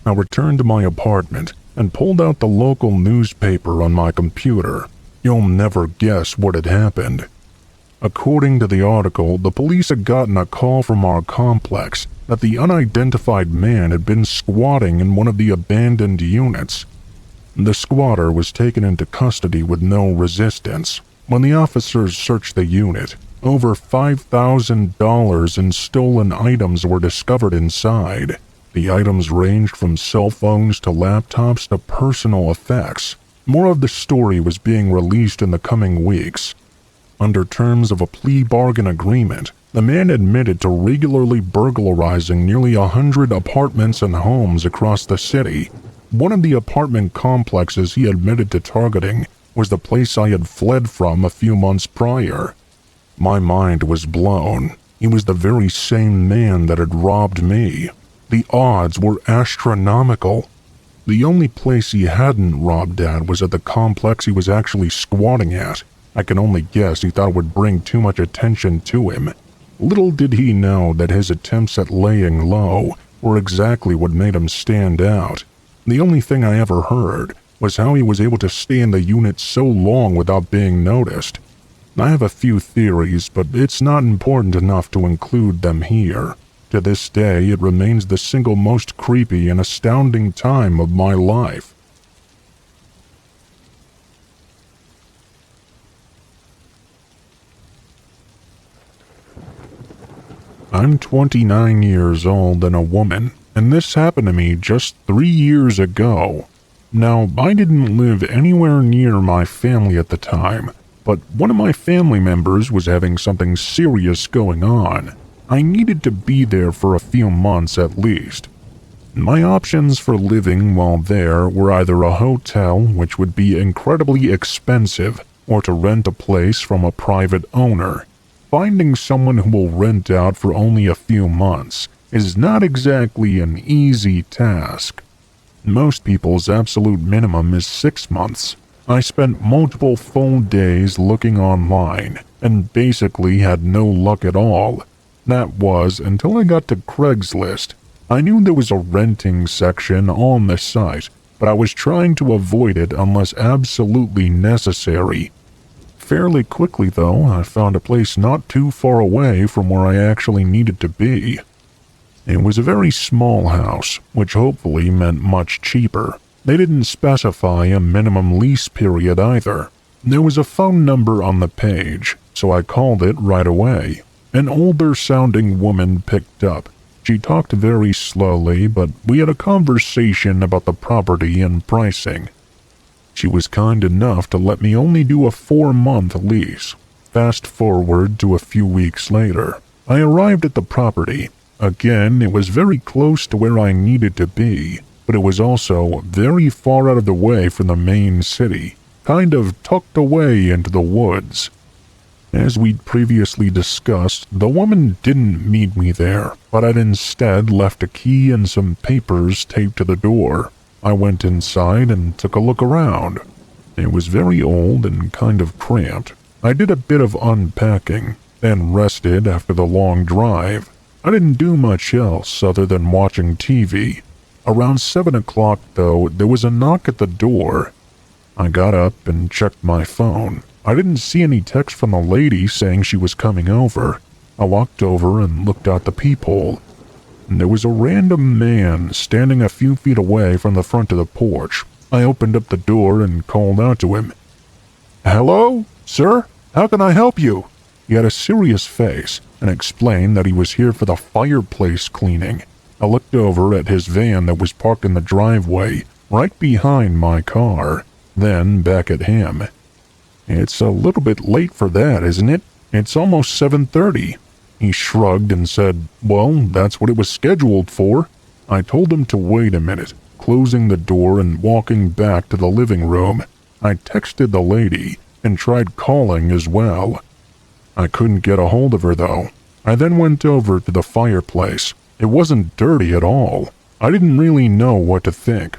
A: I returned to my apartment and pulled out the local newspaper on my computer. You'll never guess what had happened. According to the article, the police had gotten a call from our complex that the unidentified man had been squatting in one of the abandoned units. The squatter was taken into custody with no resistance. When the officers searched the unit, over $5,000 in stolen items were discovered inside. The items ranged from cell phones to laptops to personal effects. More of the story was being released in the coming weeks. Under terms of a plea bargain agreement, the man admitted to regularly burglarizing nearly 100 apartments and homes across the city. One of the apartment complexes he admitted to targeting was the place I had fled from a few months prior. My mind was blown. He was the very same man that had robbed me. The odds were astronomical. The only place he hadn't robbed at was at the complex he was actually squatting at. I can only guess he thought it would bring too much attention to him. Little did he know that his attempts at laying low were exactly what made him stand out. The only thing I ever heard was how he was able to stay in the unit so long without being noticed. I have a few theories, but it's not important enough to include them here. To this day, it remains the single most creepy and astounding time of my life. I'm 29 years old and a woman, and this happened to me just 3 years ago. Now, I didn't live anywhere near my family at the time, but one of my family members was having something serious going on. I needed to be there for a few months at least. My options for living while there were either a hotel, which would be incredibly expensive, or to rent a place from a private owner. Finding someone who will rent out for only a few months is not exactly an easy task. Most people's absolute minimum is 6 months. I spent multiple full days looking online and basically had no luck at all. That was until I got to Craigslist. I knew there was a renting section on the site, but I was trying to avoid it unless absolutely necessary. Fairly quickly, though, I found a place not too far away from where I actually needed to be. It was a very small house, which hopefully meant much cheaper. They didn't specify a minimum lease period either. There was a phone number on the page, so I called it right away. An older-sounding woman picked up. She talked very slowly, but we had a conversation about the property and pricing. She was kind enough to let me only do a 4-month lease. Fast forward to a few weeks later. I arrived at the property. Again, it was very close to where I needed to be, but it was also very far out of the way from the main city, kind of tucked away into the woods. As we'd previously discussed, the woman didn't meet me there, but had instead left a key and some papers taped to the door. I went inside and took a look around. It was very old and kind of cramped. I did a bit of unpacking, then rested after the long drive. I didn't do much else other than watching TV. Around 7 o'clock, though, there was a knock at the door. I got up and checked my phone. I didn't see any text from the lady saying she was coming over. I walked over and looked out the peephole. There was a random man standing a few feet away from the front of the porch. I opened up the door and called out to him. "Hello, sir? How can I help you?" He had a serious face and explained that he was here for the fireplace cleaning. I looked over at his van that was parked in the driveway, right behind my car, then back at him. "It's a little bit late for that, isn't it? It's almost 7:30. He shrugged and said, "Well, that's what it was scheduled for." I told him to wait a minute, closing the door and walking back to the living room. I texted the lady and tried calling as well. I couldn't get a hold of her, though. I then went over to the fireplace. It wasn't dirty at all. I didn't really know what to think.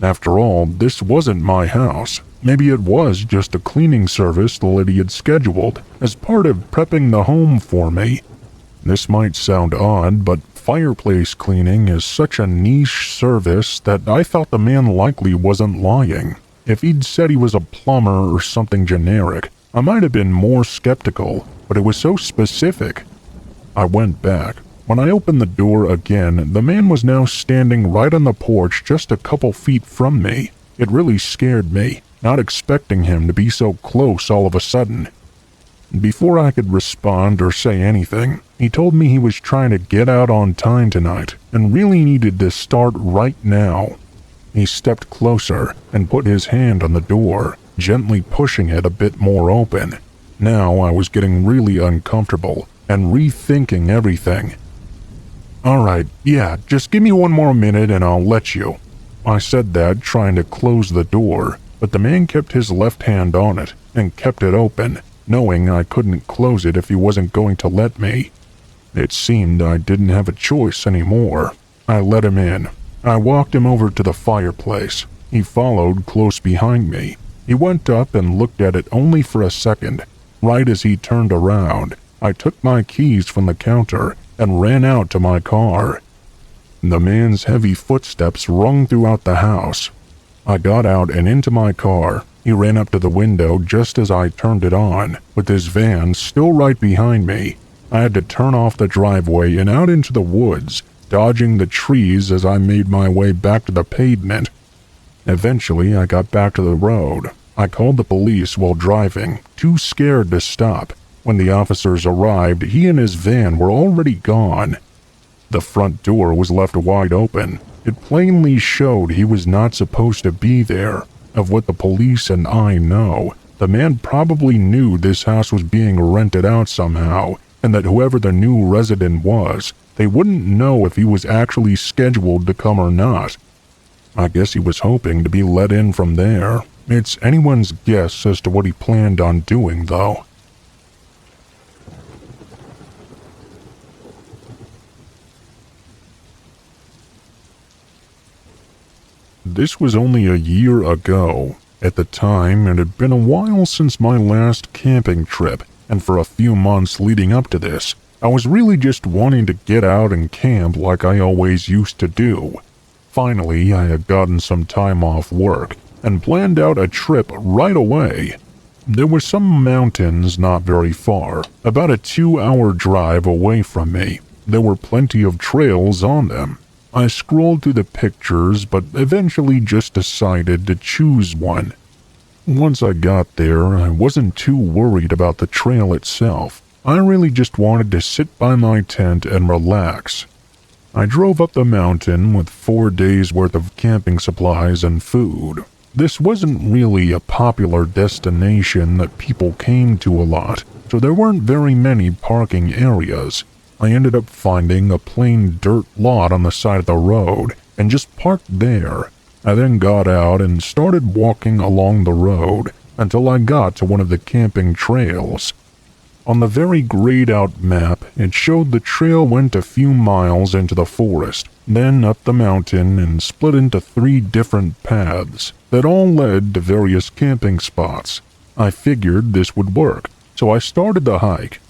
A: After all, this wasn't my house. Maybe it was just a cleaning service the lady had scheduled as part of prepping the home for me. This might sound odd, but fireplace cleaning is such a niche service that I thought the man likely wasn't lying. If he'd said he was a plumber or something generic, I might have been more skeptical, but it was so specific. I went back. When I opened the door again, the man was now standing right on the porch just a couple feet from me. It really scared me, not expecting him to be so close all of a sudden. Before I could respond or say anything, he told me he was trying to get out on time tonight and really needed to start right now. He stepped closer and put his hand on the door, gently pushing it a bit more open. Now I was getting really uncomfortable and rethinking everything. "Alright, yeah, just give me one more minute and I'll let you." I said that, trying to close the door, but the man kept his left hand on it and kept it open, knowing I couldn't close it if he wasn't going to let me. It seemed I didn't have a choice anymore. I let him in. I walked him over to the fireplace. He followed close behind me. He went up and looked at it only for a second. Right as he turned around, I took my keys from the counter and ran out to my car. The man's heavy footsteps rung throughout the house. I got out and into my car. He ran up to the window just as I turned it on, with his van still right behind me. I had to turn off the driveway and out into the woods, dodging the trees as I made my way back to the pavement. Eventually, I got back to the road. I called the police while driving, too scared to stop. When the officers arrived, he and his van were already gone. The front door was left wide open. It plainly showed he was not supposed to be there. Of what the police and I know, the man probably knew this house was being rented out somehow, and that whoever the new resident was, they wouldn't know if he was actually scheduled to come or not. I guess he was hoping to be let in from there. It's anyone's guess as to what he planned on doing, though. This was only a year ago. At the time, it had been a while since my last camping trip, and for a few months leading up to this, I was really just wanting to get out and camp like I always used to do. Finally, I had gotten some time off work and planned out a trip right away. There were some mountains not very far, about a 2-hour drive away from me. There were plenty of trails on them. I scrolled through the pictures, but eventually just decided to choose one. Once I got there, I wasn't too worried about the trail itself. I really just wanted to sit by my tent and relax. I drove up the mountain with 4 days' worth of camping supplies and food. This wasn't really a popular destination that people came to a lot, so there weren't very many parking areas. I ended up finding a plain dirt lot on the side of the road and just parked there. I then got out and started walking along the road until I got to one of the camping trails. On the very grayed-out map, it showed the trail went a few miles into the forest, then up the mountain and split into 3 different paths that all led to various camping spots. I figured this would work, so I started the hike.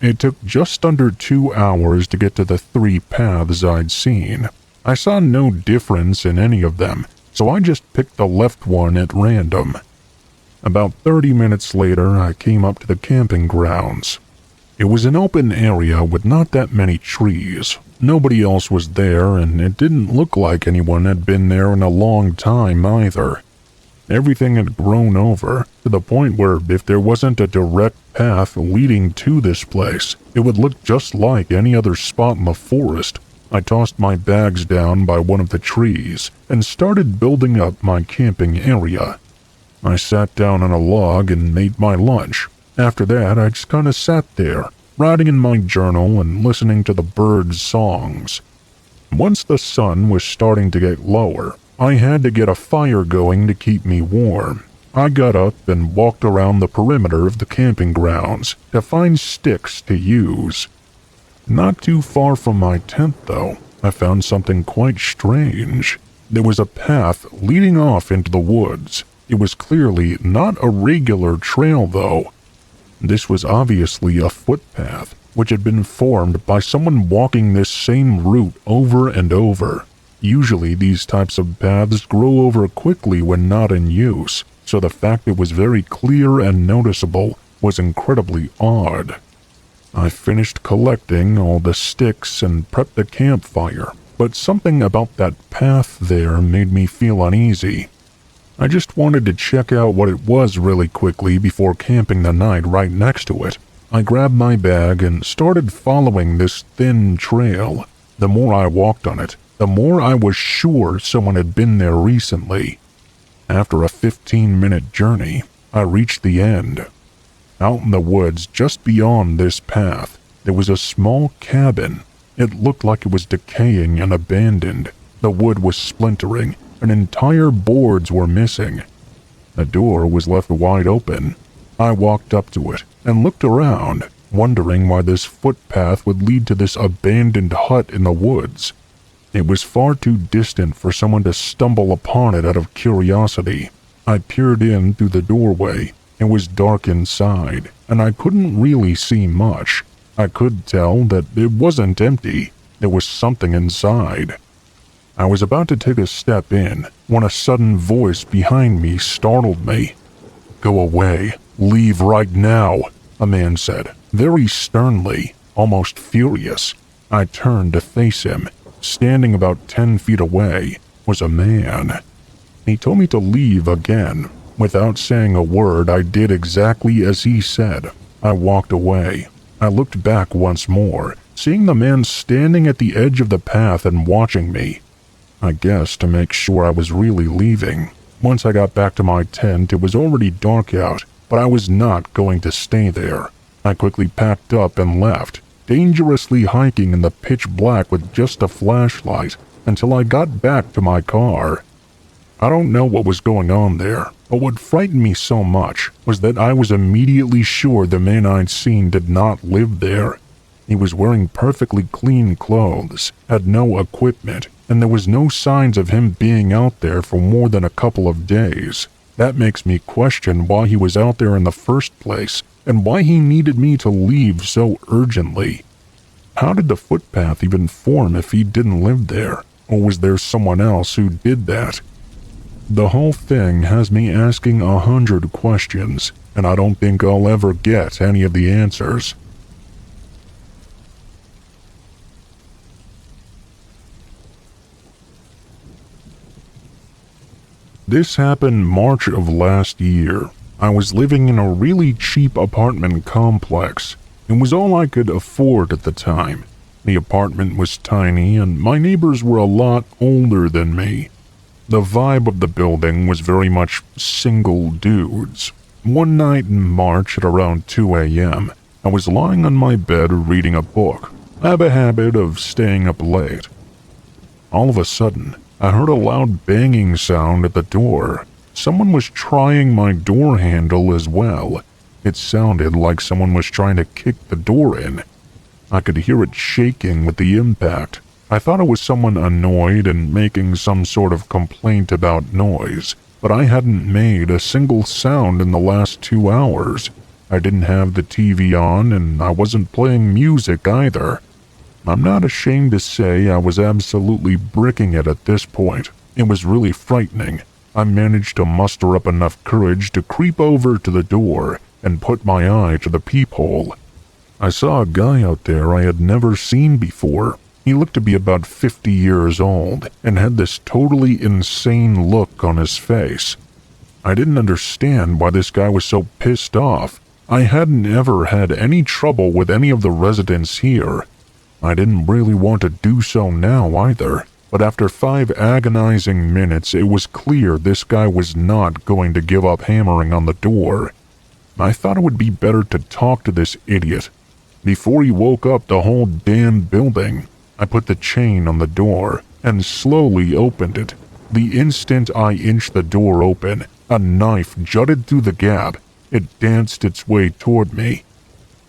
A: It took just under 2 hours to get to the 3 paths I'd seen. I saw no difference in any of them, so I just picked the left one at random. About 30 minutes later, I came up to the camping grounds. It was an open area with not that many trees. Nobody else was there, and it didn't look like anyone had been there in a long time either. Everything had grown over, to the point where if there wasn't a direct path leading to this place, it would look just like any other spot in the forest. I tossed my bags down by one of the trees and started building up my camping area. I sat down on a log and ate my lunch. After that, I just kind of sat there, writing in my journal and listening to the birds' songs. Once the sun was starting to get lower, I had to get a fire going to keep me warm. I got up and walked around the perimeter of the camping grounds to find sticks to use. Not too far from my tent, though, I found something quite strange. There was a path leading off into the woods. It was clearly not a regular trail, though. This was obviously a footpath, which had been formed by someone walking this same route over and over. Usually these types of paths grow over quickly when not in use, so the fact it was very clear and noticeable was incredibly odd. I finished collecting all the sticks and prepped the campfire, but something about that path there made me feel uneasy. I just wanted to check out what it was really quickly before camping the night right next to it. I grabbed my bag and started following this thin trail. The more I walked on it, the more I was sure someone had been there recently. After a 15-minute journey, I reached the end. Out in the woods just beyond this path, there was a small cabin. It looked like it was decaying and abandoned. The wood was splintering, and entire boards were missing. The door was left wide open. I walked up to it and looked around, wondering why this footpath would lead to this abandoned hut in the woods. It was far too distant for someone to stumble upon it out of curiosity. I peered in through the doorway. It was dark inside, and I couldn't really see much. I could tell that it wasn't empty. There was something inside. I was about to take a step in when a sudden voice behind me startled me. "Go away. Leave right now," a man said, very sternly, almost furious. I turned to face him. Standing about 10 feet away was a man. He told me to leave again. Without saying a word, I did exactly as he said. I walked away. I looked back once more, seeing the man standing at the edge of the path and watching me. I guess to make sure I was really leaving. Once I got back to my tent, it was already dark out, but I was not going to stay there. I quickly packed up and left, dangerously hiking in the pitch black with just a flashlight until I got back to my car. I don't know what was going on there, but what frightened me so much was that I was immediately sure the man I'd seen did not live there. He was wearing perfectly clean clothes, had no equipment, and there was no signs of him being out there for more than a couple of days. That makes me question why he was out there in the first place, and why he needed me to leave so urgently. How did the footpath even form if he didn't live there? Or was there someone else who did that? The whole thing has me asking 100 questions, and I don't think I'll ever get any of the answers. This happened March of last year. I was living in a really cheap apartment complex. It was all I could afford at the time. The apartment was tiny, and my neighbors were a lot older than me. The vibe of the building was very much single dudes. One night in March at around 2 a.m., I was lying on my bed reading a book. I have a habit of staying up late. All of a sudden, I heard a loud banging sound at the door. Someone was trying my door handle as well. It sounded like someone was trying to kick the door in. I could hear it shaking with the impact. I thought it was someone annoyed and making some sort of complaint about noise, but I hadn't made a single sound in the last 2 hours. I didn't have the TV on, and I wasn't playing music either. I'm not ashamed to say I was absolutely bricking it at this point. It was really frightening. I managed to muster up enough courage to creep over to the door and put my eye to the peephole. I saw a guy out there I had never seen before. He looked to be about 50 years old and had this totally insane look on his face. I didn't understand why this guy was so pissed off. I hadn't ever had any trouble with any of the residents here. I didn't really want to do so now either, but after 5 agonizing minutes it was clear this guy was not going to give up hammering on the door. I thought it would be better to talk to this idiot before he woke up the whole damn building. I put the chain on the door and slowly opened it. The instant I inched the door open, a knife jutted through the gap. It danced its way toward me.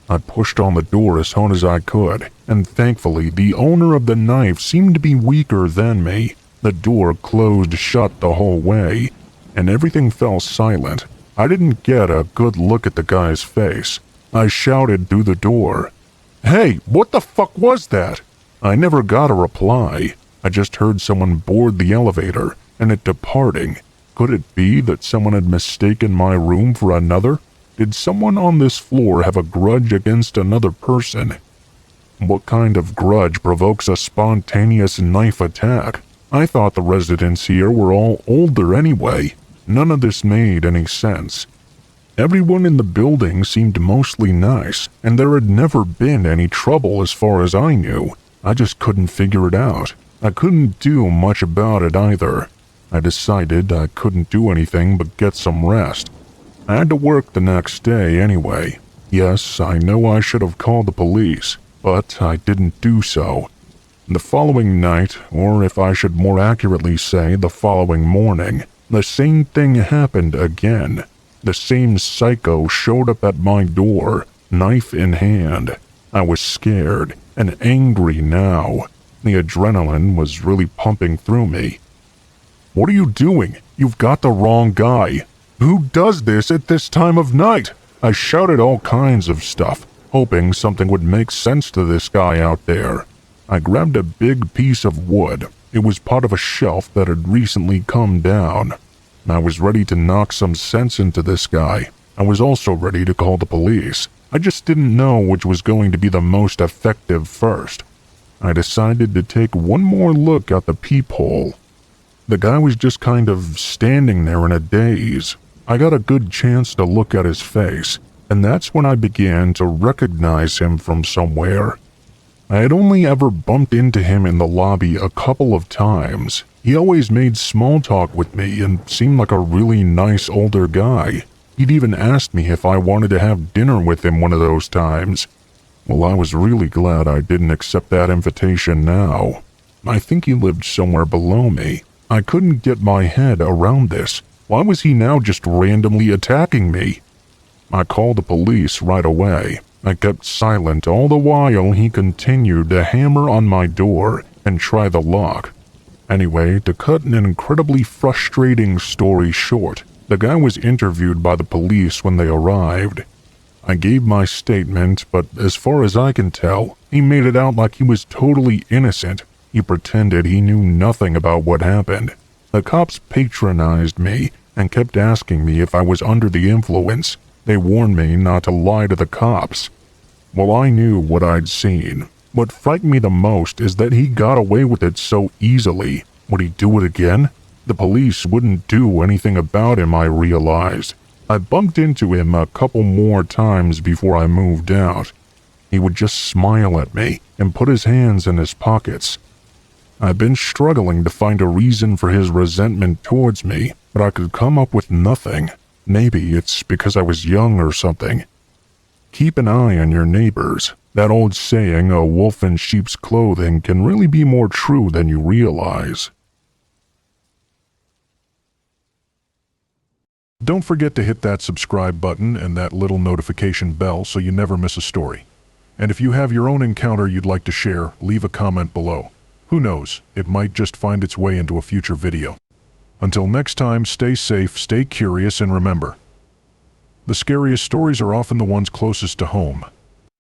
A: I pushed on the door as hard as I could, and thankfully the owner of the knife seemed to be weaker than me. The door closed shut the whole way, and everything fell silent. I didn't get a good look at the guy's face. I shouted through the door, "Hey, what the fuck was that?" I never got a reply. I just heard someone board the elevator, and it departing. Could it be that someone had mistaken my room for another? Did someone on this floor have a grudge against another person? What kind of grudge provokes a spontaneous knife attack? I thought the residents here were all older anyway. None of this made any sense. Everyone in the building seemed mostly nice, and there had never been any trouble as far as I knew. I just couldn't figure it out. I couldn't do much about it either. I decided I couldn't do anything but get some rest. I had to work the next day anyway. Yes, I know I should have called the police, but I didn't do so. The following night, or if I should more accurately say the following morning, the same thing happened again. The same psycho showed up at my door, knife in hand. I was scared and angry now. The adrenaline was really pumping through me. "What are you doing? You've got the wrong guy. Who does this at this time of night?" I shouted all kinds of stuff, hoping something would make sense to this guy out there. I grabbed a big piece of wood. It was part of a shelf that had recently come down. I was ready to knock some sense into this guy. I was also ready to call the police. I just didn't know which was going to be the most effective first. I decided to take one more look at the peephole. The guy was just kind of standing there in a daze. I got a good chance to look at his face, and that's when I began to recognize him from somewhere. I had only ever bumped into him in the lobby a couple of times. He always made small talk with me and seemed like a really nice older guy. He'd even asked me if I wanted to have dinner with him one of those times. Well, I was really glad I didn't accept that invitation now. I think he lived somewhere below me. I couldn't get my head around this. Why was he now just randomly attacking me? I called the police right away. I kept silent all the while he continued to hammer on my door and try the lock. Anyway, to cut an incredibly frustrating story short, the guy was interviewed by the police when they arrived. I gave my statement, but as far as I can tell, he made it out like he was totally innocent. He pretended he knew nothing about what happened. The cops patronized me and kept asking me if I was under the influence. They warned me not to lie to the cops. Well, I knew what I'd seen. What frightened me the most is that he got away with it so easily. Would he do it again? The police wouldn't do anything about him, I realized. I bumped into him a couple more times before I moved out. He would just smile at me and put his hands in his pockets. I've been struggling to find a reason for his resentment towards me, but I could come up with nothing. Maybe it's because I was young or something. Keep an eye on your neighbors. That old saying, "a wolf in sheep's clothing," can really be more true than you realize. Don't forget to hit that subscribe button and that little notification bell so you never miss a story. And if you have your own encounter you'd like to share, leave a comment below. Who knows, it might just find its way into a future video. Until next time, stay safe, stay curious, and remember, the scariest stories are often the ones closest to home.